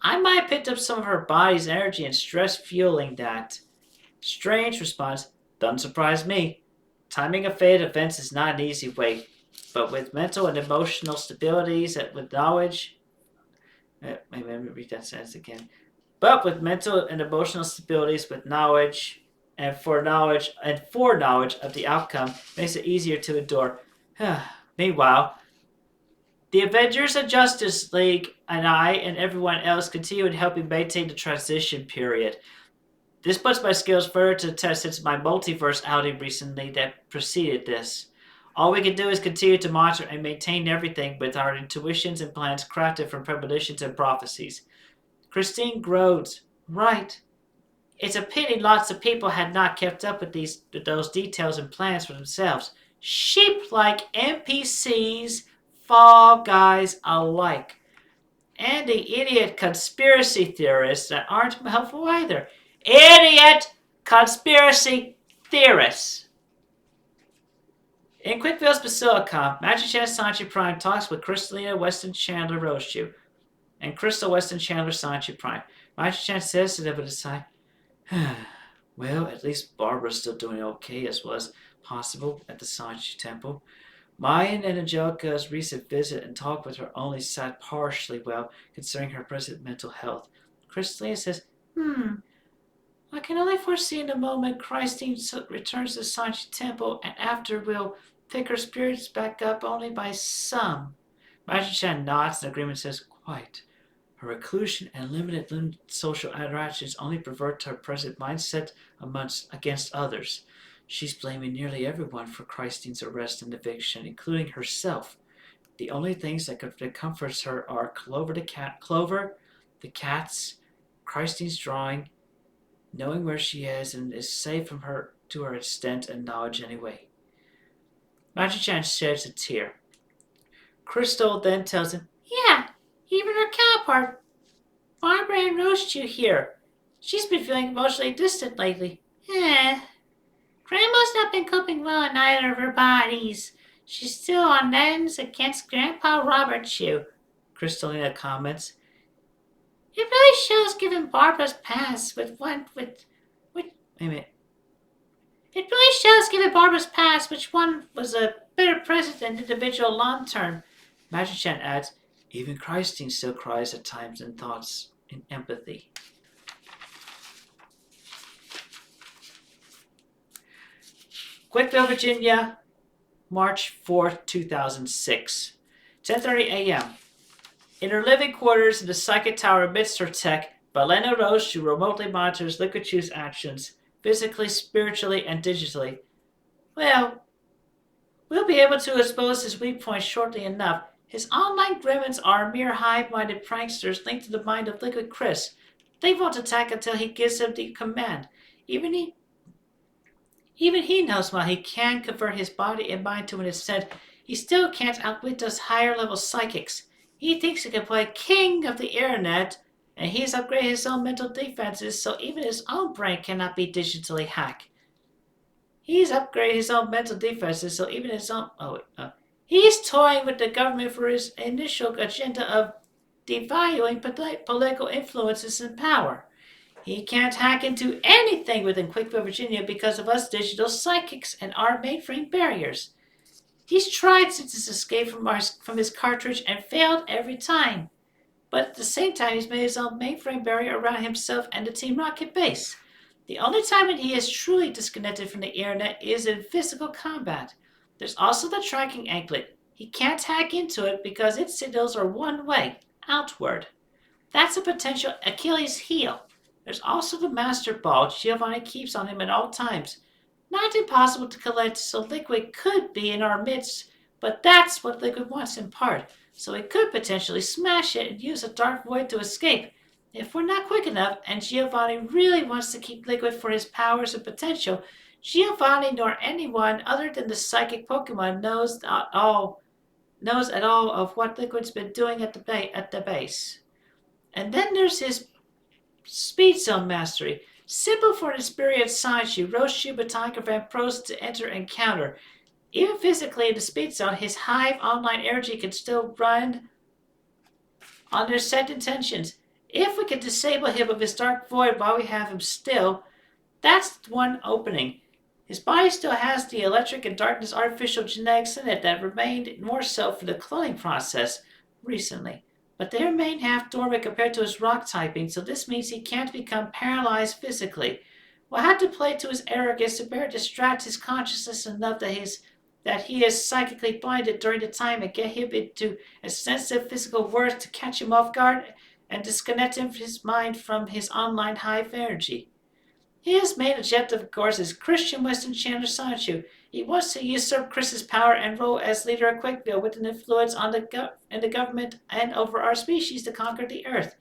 I might have picked up some of her body's energy and stress fueling that. Strange response, doesn't surprise me. Timing of fate events is not an easy way, but with mental and emotional stabilities and with knowledge... maybe let me read that sentence again. But with mental and emotional stabilities with knowledge and for knowledge of the outcome makes it easier to endure. Meanwhile, the Avengers and Justice League and I and everyone else continue in helping maintain the transition period. This puts my skills further to the test since my multiverse outing recently that preceded this. All we can do is continue to monitor and maintain everything with our intuitions and plans crafted from premonitions and prophecies. Christine groans. Right. It's a pity lots of people had not kept up with those details and plans for themselves. Sheep like NPCs, fall guys alike. And the idiot conspiracy theorists that aren't helpful either. Idiot conspiracy theorists. In Quickville's Basilica, Magic-chan Sanchi Prime talks with Crystalina Weston Chandler Rochu and Crystal Weston Chandler Sanchi Prime. Magic-chan says to them with a sigh, Well, at least Barbara's still doing okay as well as possible at the Sanchi Temple. Mayan and Angelica's recent visit and talk with her only sat partially well considering her present mental health. Crystalina says, I can only foresee in the moment Christine returns to Sanchi Temple and after we'll pick her spirits back up only by some. Magic-chan nods in agreement and says, Quite. Her reclusion and limited social interactions only pervert her present mindset against others. She's blaming nearly everyone for Christine's arrest and eviction, including herself. The only things that comforts her are Clover, the cats, Christine's drawing, knowing where she is and is safe from her to her extent and knowledge anyway. Magic-chan sheds a tear. Crystal then tells him, Yeah, even her counterpart, Barbara and Rochu here. She's been feeling emotionally distant lately. Grandma's not been coping well in either of her bodies. She's still on ends against Grandpa Robert Chu, Crystalina comments. It really shows given Barbara's past with wait a minute. It really shows given Barbara's past which one was a better president individual long term. Magic-chan adds, even Christine still cries at times in thoughts in empathy. Quickville, Virginia, March 4th, 2006. 10:30 a.m. In her living quarters in the Psychic Tower amidst her tech, Balena Roche remotely monitors Liquidchu's actions, physically, spiritually, and digitally. Well, we'll be able to expose his weak points shortly enough. His online gremlins are mere hive-minded pranksters linked to the mind of Liquid Chris. They won't attack until he gives them the command. Even he knows while he can convert his body and mind to an extent, he still can't outwit those higher-level psychics. He thinks he can play king of the internet, and he's upgraded his own mental defenses so even his own brain cannot be digitally hacked. He's toying with the government for his initial agenda of devaluing political influences and power. He can't hack into anything within Quickville, Virginia because of us digital psychics and our mainframe barriers. He's tried since his escape from his cartridge and failed every time. But at the same time, he's made his own mainframe barrier around himself and the Team Rocket base. The only time when he is truly disconnected from the internet is in physical combat. There's also the tracking anklet. He can't hack into it because its signals are one way, outward. That's a potential Achilles heel. There's also the Master Ball Giovanni keeps on him at all times. Not impossible to collect, so Liquid could be in our midst, but that's what Liquid wants in part, so he could potentially smash it and use a dark void to escape. If we're not quick enough, and Giovanni really wants to keep Liquid for his powers and potential, Giovanni nor anyone other than the psychic Pokemon knows at all of what Liquid's been doing at the base. And then there's his Speed Zone Mastery. Simple for an experienced Sonichu, Roshu, Botanica, Van Pros to enter and counter. Even physically in the Speed Zone, his Hive online energy can still run on their set intentions. If we can disable him of his Dark Void while we have him still, that's one opening. His body still has the electric and darkness artificial genetics in it that remained more so for the cloning process recently. But they remain half dormant compared to his rock typing, so this means he can't become paralyzed physically. We'll have to play to his arrogance to better distract his consciousness enough that he is psychically blinded during the time and get him into a sensitive physical worth to catch him off guard and disconnect his mind from his online hive energy. His main objective, of course, is Christian Western Chandler Sonichu. He wants to usurp Chris's power and role as leader of Quickville with an influence on the government and over our species to conquer the Earth.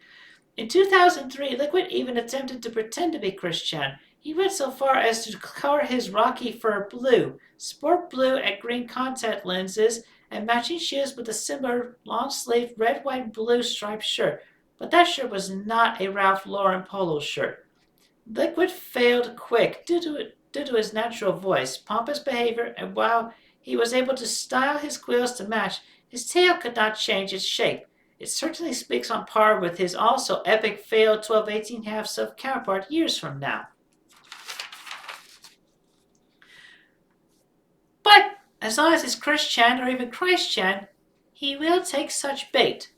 In 2003, Liquid even attempted to pretend to be Christian. He went so far as to color his rocky fur blue, sport blue and green contact lenses, and matching shoes with a similar long-sleeved red, white, and blue striped shirt. But that shirt was not a Ralph Lauren polo shirt. Liquid failed quick due to his natural voice, pompous behavior, and while he was able to style his quills to match, his tail could not change its shape. It certainly speaks on par with his also epic failed 12-18 halves of counterpart years from now. But as long as it's Chris-chan or even Christ-chan, he will take such bait.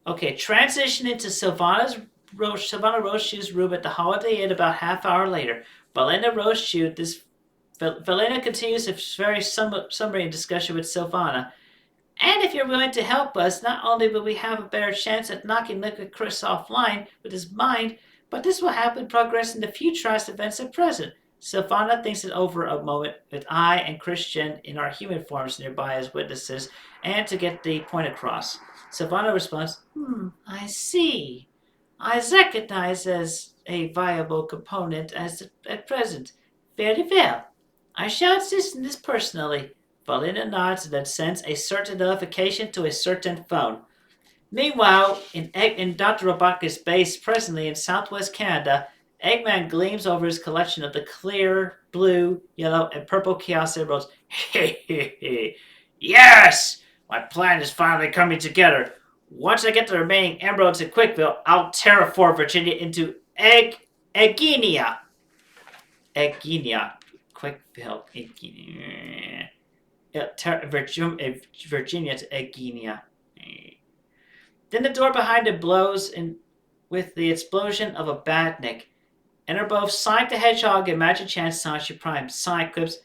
Okay, transition into Sylvana Roshu's room at the Holiday Inn about half hour later. Valena Roshu, Valena continues a very summary discussion with Sylvana. And if you're willing to help us, not only will we have a better chance at knocking Liquid Chris offline with his mind, but this will help in progressing the futurist events at present. Sylvana thinks it over a moment with I and Christian in our human forms nearby as witnesses, and to get the point across. Sylvana responds, I see. I recognize as a viable component at present. Very well. I shall assist in this personally. Valina nods and then sends a certain notification to a certain phone. Meanwhile, in Dr. Robotnik's base presently in southwest Canada, Eggman gleams over his collection of the clear, blue, yellow, and purple Chaos Emeralds. Yes! My plan is finally coming together. Once I get the remaining emeralds in Quickville, I'll terraform Virginia into Eggenia. Quickville. Eggenia. Virginia to Eggenia. Then the door behind him blows with the explosion of a badnik. Enter both Sonic the Hedgehog and Magic Chan Sonic Prime. Sonic quips,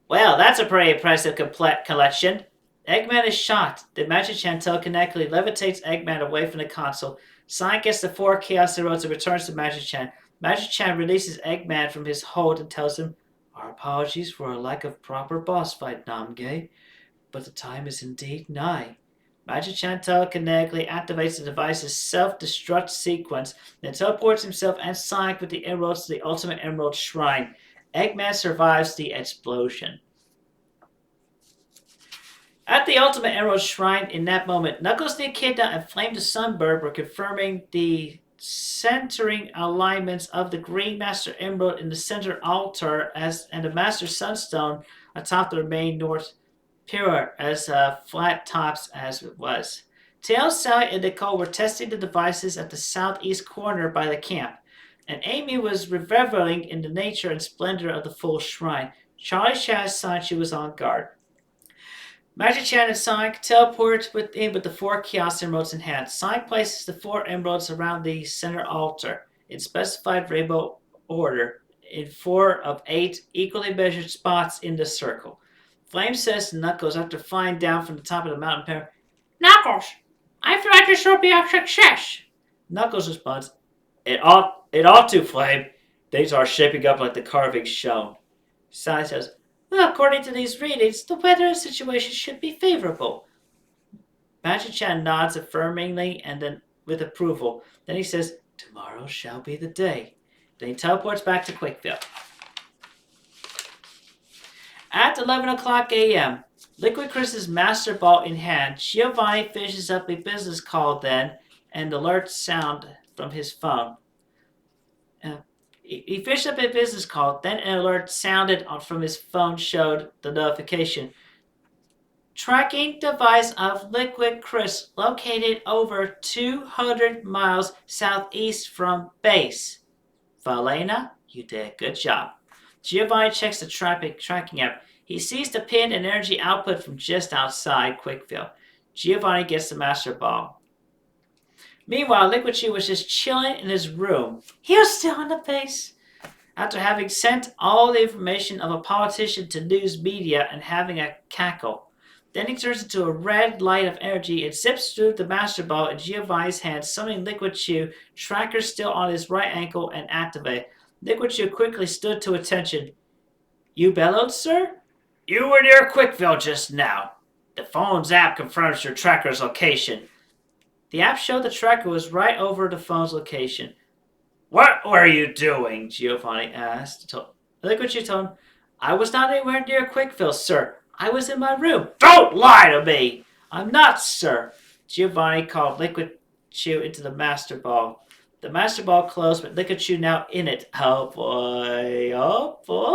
well, that's a pretty impressive collection. Eggman is shocked. The Magic Chan telekinetically levitates Eggman away from the console. Sonic gets the 4 Chaos Emeralds and returns to Magic Chan. Magic Chan releases Eggman from his hold and tells him, our apologies for a lack of proper boss fight, Namge, but the time is indeed nigh. Magic Chan telekinetically activates the device's self-destruct sequence, then teleports himself and Sonic with the emeralds to the Ultimate Emerald Shrine. Eggman survives the explosion. At the Ultimate Emerald Shrine in that moment, Knuckles the Echidna and Flame the Sunbird were confirming the centering alignments of the Green Master Emerald in the center altar and the Master Sunstone atop the main north pillar as flat tops as it was. Tails, Sally, and Nicole were testing the devices at the southeast corner by the camp, and Amy was reveling in the nature and splendor of the full shrine. Charlie Chaz Sonichu was on guard. Magic Chan and Sonic teleport with the 4 Chaos Emeralds in hand. Sonic places the 4 emeralds around the center altar in specified rainbow order in 4 of 8 equally measured spots in the circle. Flame says to Knuckles after flying down from the top of the mountain pair, Knuckles, I feel like this will be a success. Knuckles responds, It ought to, Flame. Things are shaping up like the carvings shown. Sally says, Well, according to these readings, the weather situation should be favorable. Magic-chan nods affirmingly and then with approval. Then he says, Tomorrow shall be the day. Then he teleports back to Quickville. At 11 o'clock a.m., Liquid Chris's Master Ball in hand, Giovanni finishes up a business call then, and alerts sound from his phone. He finished up a business call, then an alert sounded from his phone showed the notification. Tracking device of Liquid Chris located over 200 miles southeast from base. Valena, you did a good job. Giovanni checks the tracking app. He sees the pin and energy output from just outside Quickville. Giovanni gets the Master Ball. Meanwhile, Liquidchu was just chilling in his room. He was still on the base. After having sent all the information of a politician to news media and having a cackle. Then he turns into a red light of energy and zips through the Master Ball in Giovanni's hand, summoning Liquidchu, tracker still on his right ankle, and activate. Liquidchu quickly stood to attention. You bellowed, sir? You were near Quickville just now. The phone's app confirms your tracker's location. The app showed the tracker was right over the phone's location. What were you doing? Giovanni asked. Liquidchu told him, I was not anywhere near Quickville, sir. I was in my room. Don't lie to me! I'm not, sir. Giovanni called Liquidchu into the Master Ball. The Master Ball closed, but Liquidchu now in it. Oh boy, oh boy,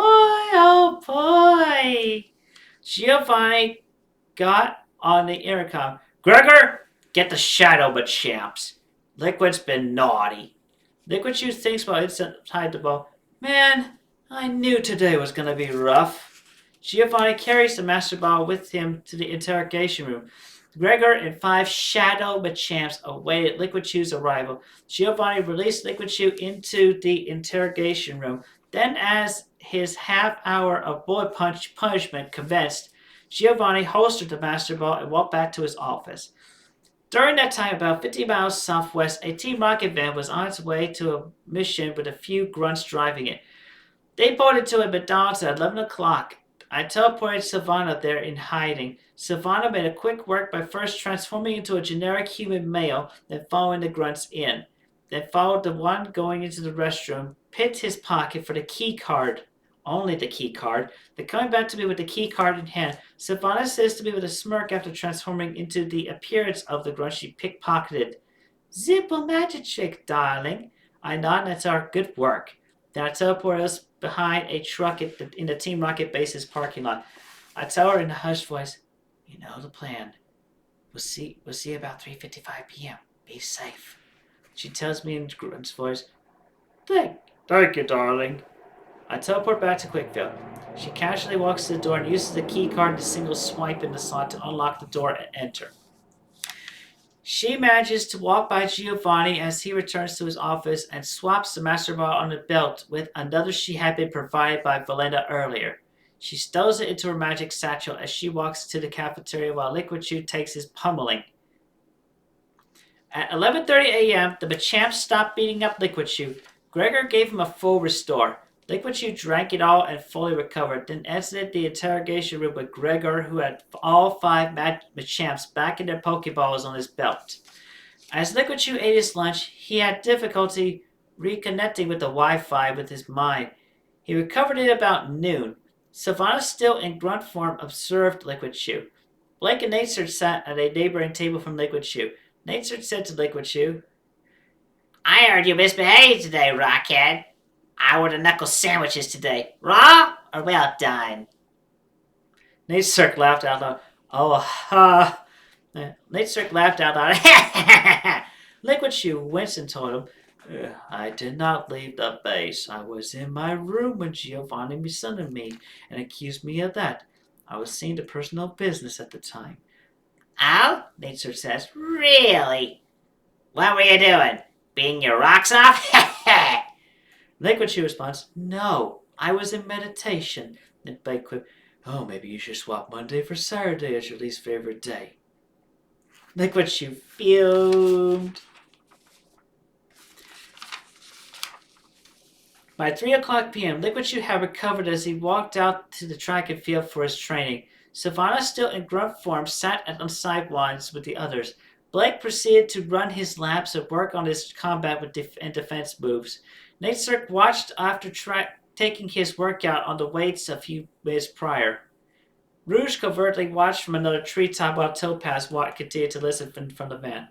oh boy. Giovanni got on the intercom. Gregor, get the Shadow Machamps. Liquid's been naughty. Liquidchu thinks while inside the ball. Man, I knew today was going to be rough. Giovanni carries the Master Ball with him to the interrogation room. Gregor and 5 Shadow Machamps awaited Liquidchu's arrival. Giovanni released Liquidchu into the interrogation room. Then, as his half hour of bullet punishment commenced, Giovanni holstered the Master Ball and walked back to his office. During that time, about 50 miles southwest, a Team Rocket van was on its way to a mission with a few grunts driving it. They boarded to a McDonald's at 11 o'clock. I teleported Savannah there in hiding. Savannah made a quick work by first transforming into a generic human male, then following the grunts in. Then followed the one going into the restroom, picked his pocket for the key card. Only the key card. Then coming back to me with the key card in hand, Savannah says to me with a smirk after transforming into the appearance of the grunt she pickpocketed. Simple magic trick, darling. I nod and that's our good work. Then I teleport us behind a truck in the Team Rocket base's parking lot. I tell her in a hushed voice, you know the plan. We'll see about 3:55 p.m. Be safe. She tells me in Grunt's voice, Thank you, darling. I teleport back to Quickville. She casually walks to the door and uses the key card and a single swipe in the slot to unlock the door and enter. She manages to walk by Giovanni as he returns to his office and swaps the Master Ball on the belt with another she had been provided by Valena earlier. She stows it into her magic satchel as she walks to the cafeteria while Liquidchu takes his pummeling. At 11:30 a.m., the Machamps stopped beating up Liquidchu. Gregor gave him a full restore. Liquidchu drank it all and fully recovered, then exited the interrogation room with Gregor, who had all 5 Machamps back in their Pokeballs on his belt. As Liquidchu ate his lunch, he had difficulty reconnecting with the Wi-Fi with his mind. He recovered it about noon. Savannah, still in grunt form, observed Liquidchu. Blake and Natesert sat at a neighboring table from Liquidchu. Natesert said to Liquidchu, I heard you misbehaved today, Rockhead. I ordered knuckle sandwiches today. Raw or well done? Natesert laughed out loud. Oh, ha. Natesert laughed out loud. Liquidchu winced and told him, I did not leave the base. I was in my room when Giovanni misunderstood me and accused me of that. I was seeing to personal business at the time. Oh? Natesert says, really? What were you doing? Being your rocks off? Liquidchu responds, "No, I was in meditation." And Blake quips, "Oh, maybe you should swap Monday for Saturday as your least favorite day." Liquidchu fumed. By 3 o'clock p.m., Liquidchu had recovered as he walked out to the track and field for his training. Savannah, still in grunt form, sat on the sidelines with the others. Blake proceeded to run his laps and work on his combat and defense moves. Nate Cirque watched after taking his workout on the weights a few minutes prior. Rouge covertly watched from another treetop while Topaz continued to listen from the van.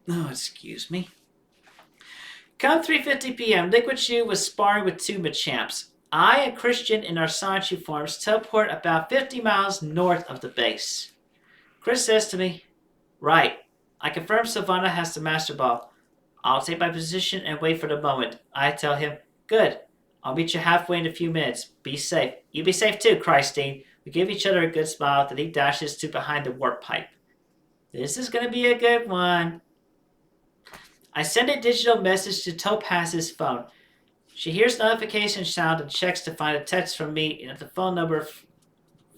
Oh, excuse me. Come 3:50 p.m., Liquidchu was sparring with two Machamps. I and Christian in our Sonichu forms teleport about 50 miles north of the base. Chris says to me, "Right. I confirm Savannah has the Master Ball. I'll take my position and wait for the moment." I tell him, "Good. I'll meet you halfway in a few minutes. Be safe." "You be safe too, Christine." We give each other a good smile that he dashes to behind the warp pipe. This is going to be a good one. I send a digital message to Topaz's phone. She hears notification sound and checks to find a text from me at the phone number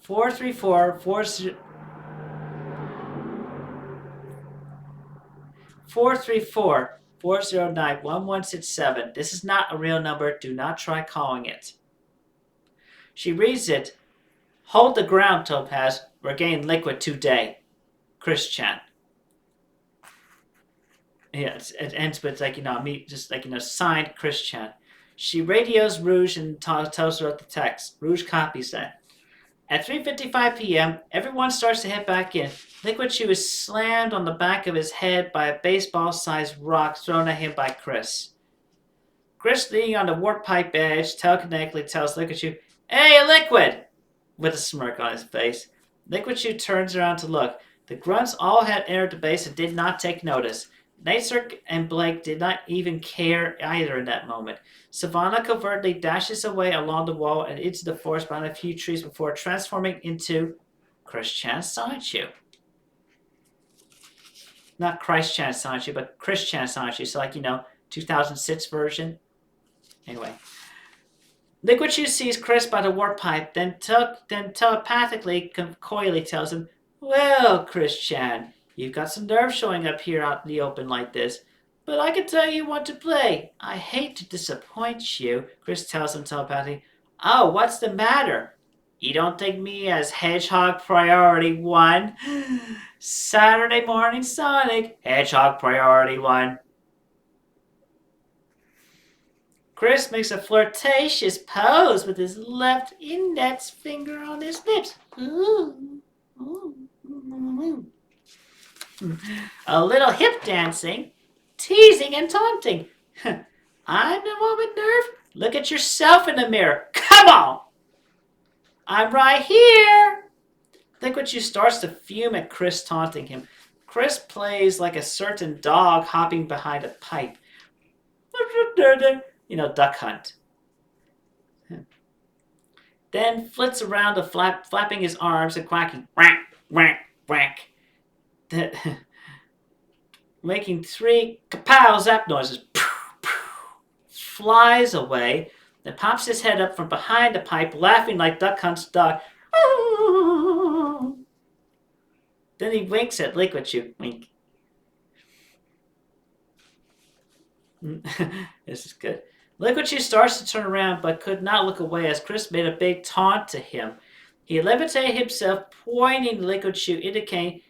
434-409-1167. This is not a real number. Do not try calling it. She reads it. "Hold the ground, Topaz. We're getting liquid today. Chris Chan." Yeah, it ends with signed Chris Chan. She radios Rouge and tells her the text. Rouge copies that. At 3:55 p.m., everyone starts to head back in. Liquidchu is slammed on the back of his head by a baseball-sized rock thrown at him by Chris. Chris, leaning on the warp pipe edge, telekinetically tells Liquidchu, "Hey, Liquid!" with a smirk on his face. Liquidchu turns around to look. The grunts all had entered the base and did not take notice. Nightcirc and Blake did not even care either in that moment. Savannah covertly dashes away along the wall and into the forest behind a few trees before transforming into Chris Chan's Sonichu. Not Christ Chan's Sonichu, but Chris Chan's Sonichu. So 2006 version. Anyway. Liquidchu sees Chris by the warp pipe, then telepathically, coyly tells him, "Well, Chris Chan, you've got some nerve showing up here out in the open like this. But I can tell you want to play. I hate to disappoint you." Chris tells him telepathically, "Oh, what's the matter? You don't take me as Hedgehog Priority 1? Saturday morning Sonic, Hedgehog Priority 1. Chris makes a flirtatious pose with his left index finger on his lips. A little hip dancing, teasing and taunting. I'm the one with nerve. Look at yourself in the mirror. Come on. I'm right here. Liquidchu starts to fume at Chris taunting him. Chris plays like a certain dog hopping behind a pipe. Duck hunt. Then flits around the flapping his arms and quacking. Whack, whack, whack. Making 3 kapow zap noises. Flies away, then pops his head up from behind the pipe, laughing like Duck Hunt's dog. Then he winks at Liquidchu. Wink. This is good. Liquidchu starts to turn around, but could not look away as Chris made a big taunt to him. He levitated himself, pointing to Liquidchu, indicating,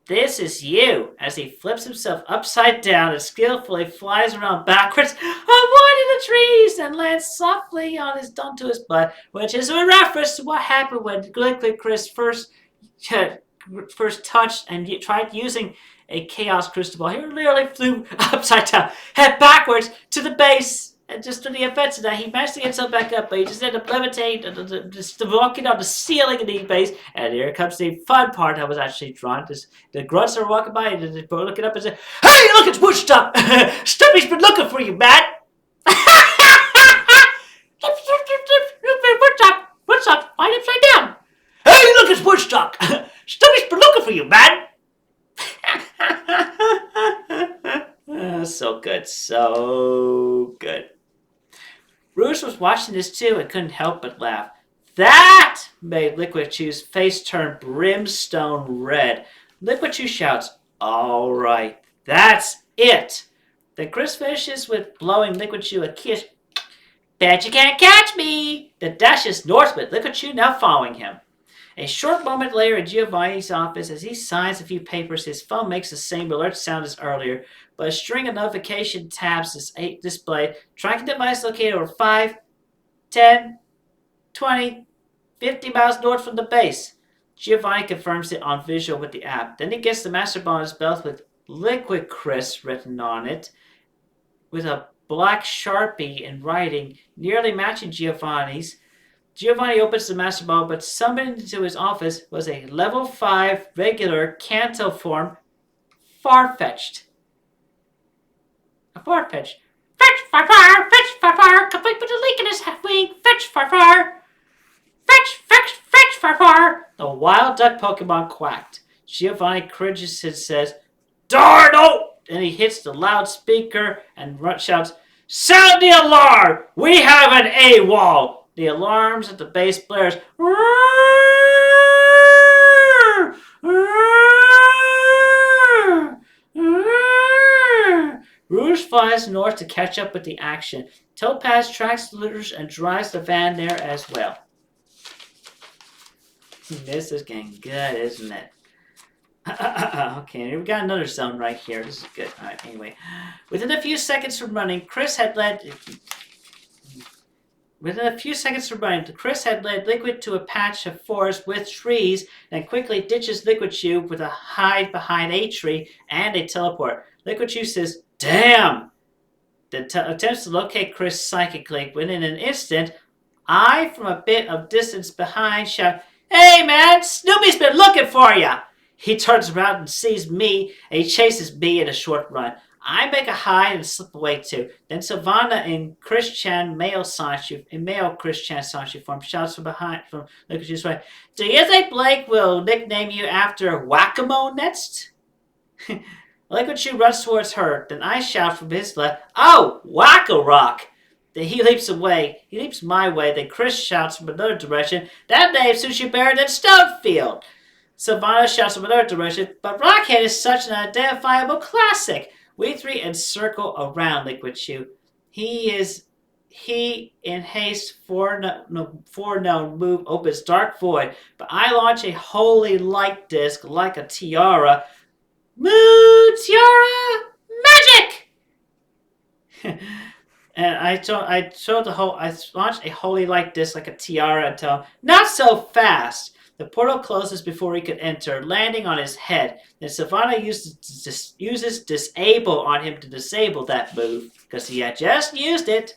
"This is you," as he flips himself upside down and skillfully flies around backwards on one of the trees and lands softly onto his butt, which is a reference to what happened when Liquid Chris first touched and tried using a Chaos Crystal Ball. He literally flew upside down, head backwards to the base. And just to the offense of that, he managed to get himself back up, but he just ended up levitating, just walking on the ceiling of the base. And here comes the fun part that was actually drawn. The grunts are walking by, and they're looking up and say, "Hey, look, it's Woodstock! Stumpy's been looking for you, man!" Woodstock, lying upside down. "Hey, look, it's Woodstock! Stumpy's been looking for you, man!" So good, so good. Rouge was watching this too and couldn't help but laugh. That made Liquidchu's face turn brimstone red. Liquidchu shouts, "All right, that's it." Then Chris finishes with blowing Liquidchu a kiss. "Bet you can't catch me!" Then dashes north with Liquidchu now following him. A short moment later in Giovanni's office, as he signs a few papers, his phone makes the same alert sound as earlier, but a string of notification tabs is displayed. Tracking device located over 5, 10, 20, 50 miles north from the base. Giovanni confirms it on visual with the app. Then he gets the master ball on his belt with Liquid Chris written on it, with a black Sharpie in writing, nearly matching Giovanni's. Giovanni opens the master ball, but summoned into his office was a level 5 regular Canto form Farfetch'd. A Farfetch'd. "Fetch Farfar! Fetch Farfar! Complete with a leak in his wing! Fetch Farfar! Fetch Farfar!" The wild duck Pokemon quacked. Giovanni cringes and says, "Darno!" And he hits the loudspeaker and shouts, "Sound the alarm! We have an AWOL!" The alarms at the base blares. Rouge flies north to catch up with the action. Topaz tracks Rouge and drives the van there as well. This is getting good, isn't it? Okay, we got another zone right here. This is good. All right, anyway. Within a few seconds from running, Chris had led Liquid to a patch of forest with trees and quickly ditches Liquidchu with a hide behind a tree and a teleport. Liquidchu says, "Damn!" Then attempts to locate Chris psychically. Within an instant, I, from a bit of distance behind, shout, "Hey man, Snoopy's been looking for ya!" He turns around and sees me, and he chases me in a short run. I make a hide and slip away too. Then Savannah in Christian male Christian Sonichu form shouts from Liquidchu's way, "Do you think Blake will nickname you after Whack-A-Mole next?" Liquidchu runs towards her. Then I shout from his left, "Oh, Whack-A-Rock!" Then he leaps away. He leaps my way. Then Chris shouts from another direction, "That name suits you better than Stonefield." Savannah shouts from another direction, "But Rockhead is such an identifiable classic." We three encircle around Liquidchu. He in haste foreknown move opens dark void, but I launch a holy light disc like a tiara. Moon tiara magic! And I launch a holy light disc like a tiara and tell him, "Not so fast." The portal closes before he could enter, landing on his head. Then Savannah uses disable on him to disable that move, because he had just used it.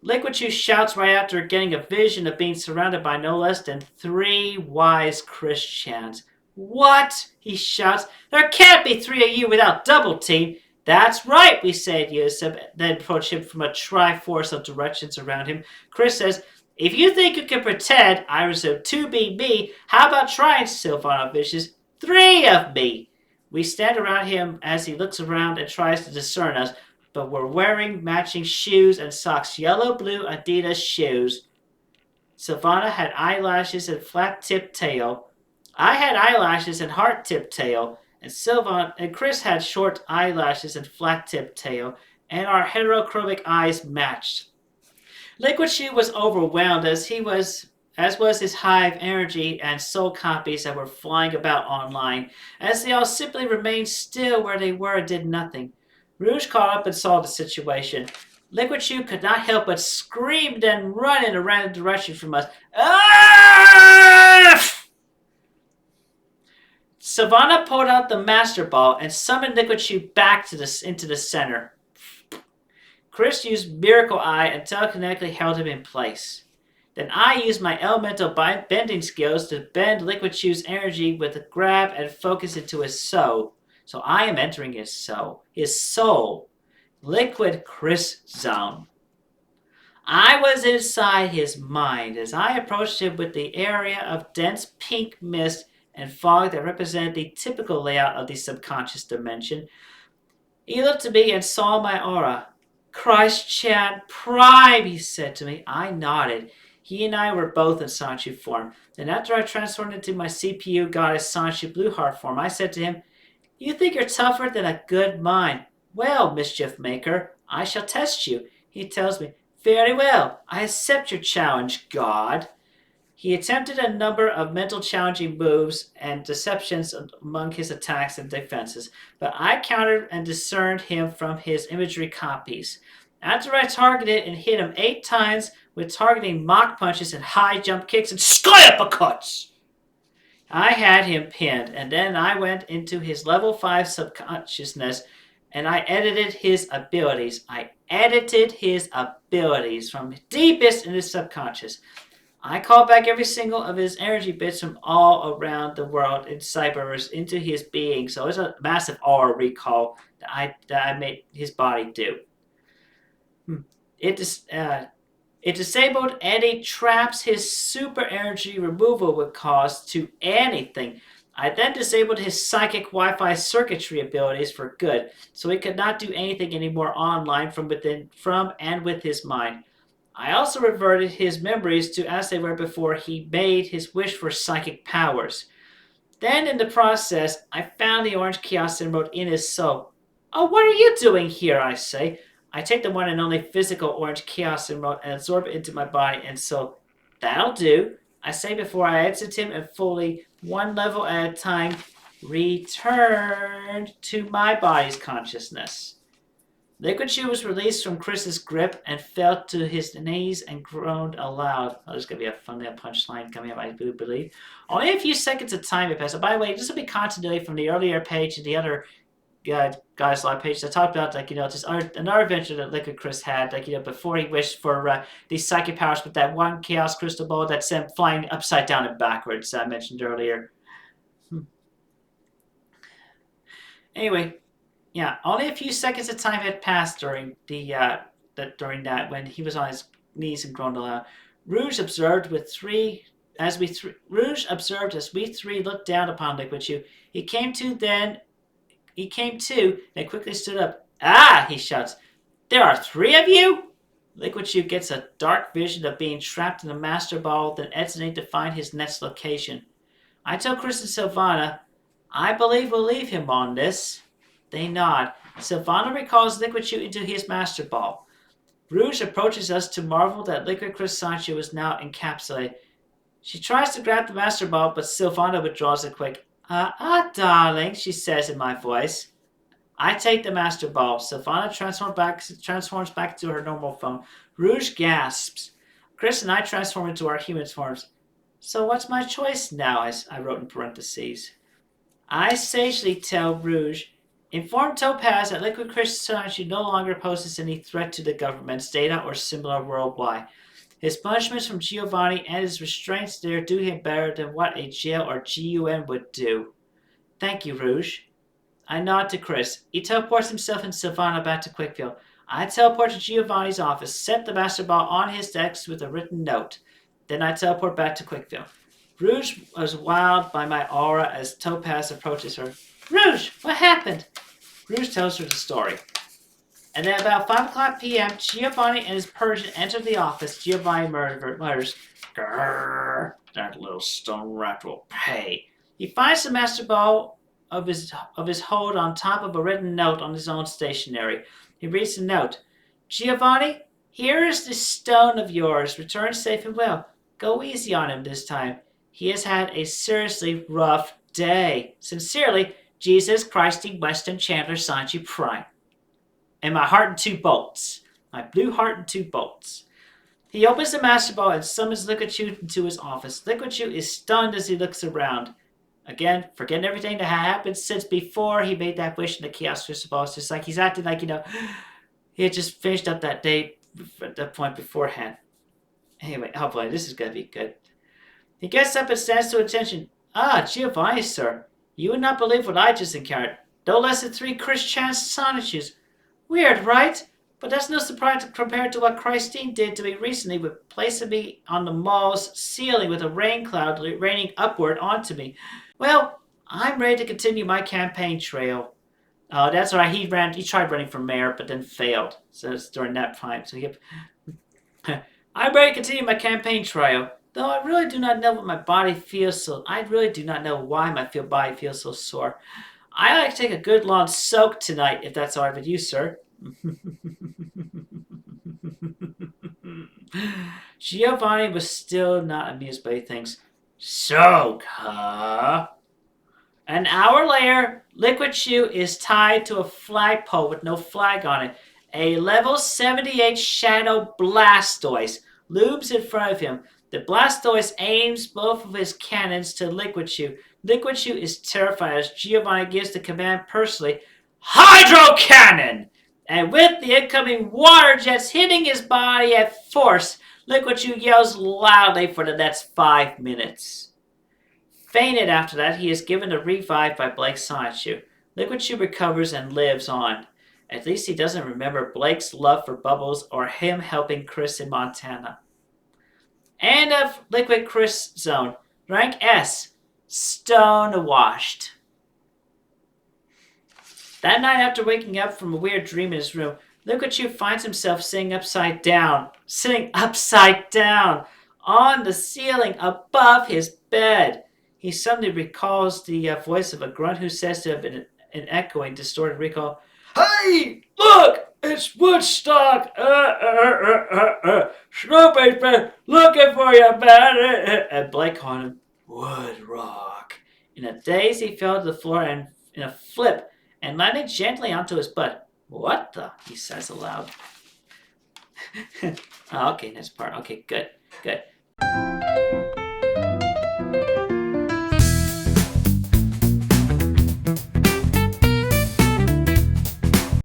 Liquidchu shouts right after getting a vision of being surrounded by no less than 3 wise Christians. "What?" he shouts. "There can't be 3 of you without double team." "That's right," we said, Yusuf, then approach him from a triforce of directions around him. Chris says, "If you think you can pretend I resume 2 be me, how about trying, Silvano Vicious? 3 of me." We stand around him as he looks around and tries to discern us, but we're wearing matching shoes and socks, yellow-blue Adidas shoes. Savannah had eyelashes and flat-tipped tail. I had eyelashes and heart-tipped tail. And Chris had short eyelashes and flat-tipped tail, and our heterochromic eyes matched. Liquidchu was overwhelmed as was his hive energy and soul copies that were flying about online, as they all simply remained still where they were and did nothing. Rouge caught up and saw the situation. Liquidchu could not help but scream and run in a random direction from us. Ah! Savannah pulled out the Master Ball and summoned Liquidchu back into the center. Chris used Miracle Eye and telekinetically held him in place. Then I used my elemental bending skills to bend Liquidchu's energy with a grab and focus into his soul. So I am entering his soul. His soul. Liquid Chris zone. I was inside his mind as I approached him with the area of dense pink mist and fog that represented the typical layout of the subconscious dimension. He looked to me and saw my aura. Christ Chan Prime, he said to me. I nodded. He and I were both in Sonichu form. Then after I transformed into my CPU goddess Sonichu Blueheart form, I said to him, you think you're tougher than a good mind. Well, mischief maker, I shall test you. He tells me, very well, I accept your challenge, God. He attempted a number of mental challenging moves and deceptions among his attacks and defenses, but I countered and discerned him from his imagery copies. After I targeted and hit him 8 times with targeting mock punches and high jump kicks and sky uppercuts, I had him pinned, and then I went into his level 5 subconsciousness and I edited his abilities. I edited his abilities from deepest in his subconscious. I called back every single of his energy bits from all around the world in cyberverse into his being. So it's a massive aura recall that I made his body do. It disabled any traps his super energy removal would cause to anything. I then disabled his psychic Wi-Fi circuitry abilities for good, so he could not do anything anymore online from and with his mind. I also reverted his memories to as they were before he made his wish for psychic powers. Then, in the process, I found the orange chaos emerald in his soul. Oh, what are you doing here? I say. I take the one and only physical orange chaos emerald and absorb it into my body and soul. That'll do, I say before I exit him and fully, one level at a time, returned to my body's consciousness. Liquidchu was released from Chris's grip and fell to his knees and groaned aloud. Oh, there's going to be a fun little punchline coming up, I do believe. Only a few seconds of time had passed. So, by the way, this will be continuity from the earlier page and the other Guy's Live page that talked about, just another adventure that Liquid Chris had, before he wished for these psychic powers with that one chaos crystal ball that sent flying upside down and backwards that I mentioned earlier. Anyway. Yeah, only a few seconds of time had passed during that when he was on his knees and groaned aloud. Rouge observed as we three looked down upon Liquidchu. He came to, then quickly stood up. Ah, he shouts. There are 3 of you? Liquidchu gets a dark vision of being trapped in a master ball, then exiting to find his next location. I tell Chris and Sylvana, I believe we'll leave him on this. They nod. Sylvana recalls Liquidchu into his master ball. Rouge approaches us to marvel that Liquid Chris Sonichu is now encapsulated. She tries to grab the master ball, but Sylvana withdraws it quick. Darling, she says in my voice. I take the master ball. Sylvana transforms back to her normal form. Rouge gasps. Chris and I transform into our human forms. So what's my choice now? I wrote in parentheses. I sagely tell Rouge, inform Topaz that Liquid Crystalline no longer poses any threat to the government's data or similar worldwide. His punishments from Giovanni and his restraints there do him better than what a jail or GUN would do. Thank you, Rouge. I nod to Chris. He teleports himself and Sylvana back to Quickfield. I teleport to Giovanni's office, set the master ball on his desk with a written note. Then I teleport back to Quickfield. Rouge was wowed by my aura as Topaz approaches her. Rouge, what happened? Rouge tells her the story. And then about 5 o'clock p.m., Giovanni and his Persian enter the office. Giovanni mutters, Grrr, that little stone rat will pay. He finds the master ball of his hold on top of a written note on his own stationery. He reads the note. Giovanni, here is this stone of yours. Return safe and well. Go easy on him this time. He has had a seriously rough day. Sincerely, Jesus Christy Weston Chandler Sanchi Prime. And my heart in 2 bolts. My blue heart in 2 bolts. He opens the master ball and summons Liquidchu into his office. Liquidchu is stunned as he looks around. Again, forgetting everything that had happened since before he made that wish in the Chaos Crystal Ball. It's just like he's acting like, he had just finished up that day at that point beforehand. Anyway, oh boy, this is going to be good. He gets up and stands to attention. Giovanni, sir. You would not believe what I just encountered. No less than 3 Chris Chan's Sonichus. Weird, right? But that's no surprise compared to what Christine did to me recently with placing me on the mall's ceiling with a rain cloud raining upward onto me. Well, I'm ready to continue my campaign trail. Oh, that's right. He tried running for mayor, but then failed. So it's during that time. So I'm ready to continue my campaign trail. Though I really do not know what my body feels so. I really do not know why my body feels so sore. I like to take a good long soak tonight, if that's all right with you, sir. Giovanni was still not amused by things. Soak, huh? An hour later, Liquidchu is tied to a flagpole with no flag on it. A level 78 Shadow Blastoise looms in front of him. The Blastoise aims both of his cannons to Liquidchu. Liquidchu is terrified as Giovanni gives the command personally, Hydro Cannon! And with the incoming water jets hitting his body at force, Liquidchu yells loudly for the next 5 minutes. Fainted after that, he is given a revive by Blake's Sonichu. Liquidchu recovers and lives on. At least he doesn't remember Blake's love for Bubbles or him helping Chris in Montana. End of Liquid Chris Zone. Rank S. Stone washed. That night after waking up from a weird dream in his room, Liquidchu finds himself sitting upside down on the ceiling above his bed. He suddenly recalls the voice of a grunt who says to him in an echoing, distorted recall, Hey, look, it's Woodstock! Snoopy's been looking for you, man! And Blake called him Wood Rock. In a daze, he fell to the floor and in a flip and landed gently onto his butt. What the? He says aloud. Oh, okay, next part. Okay, good.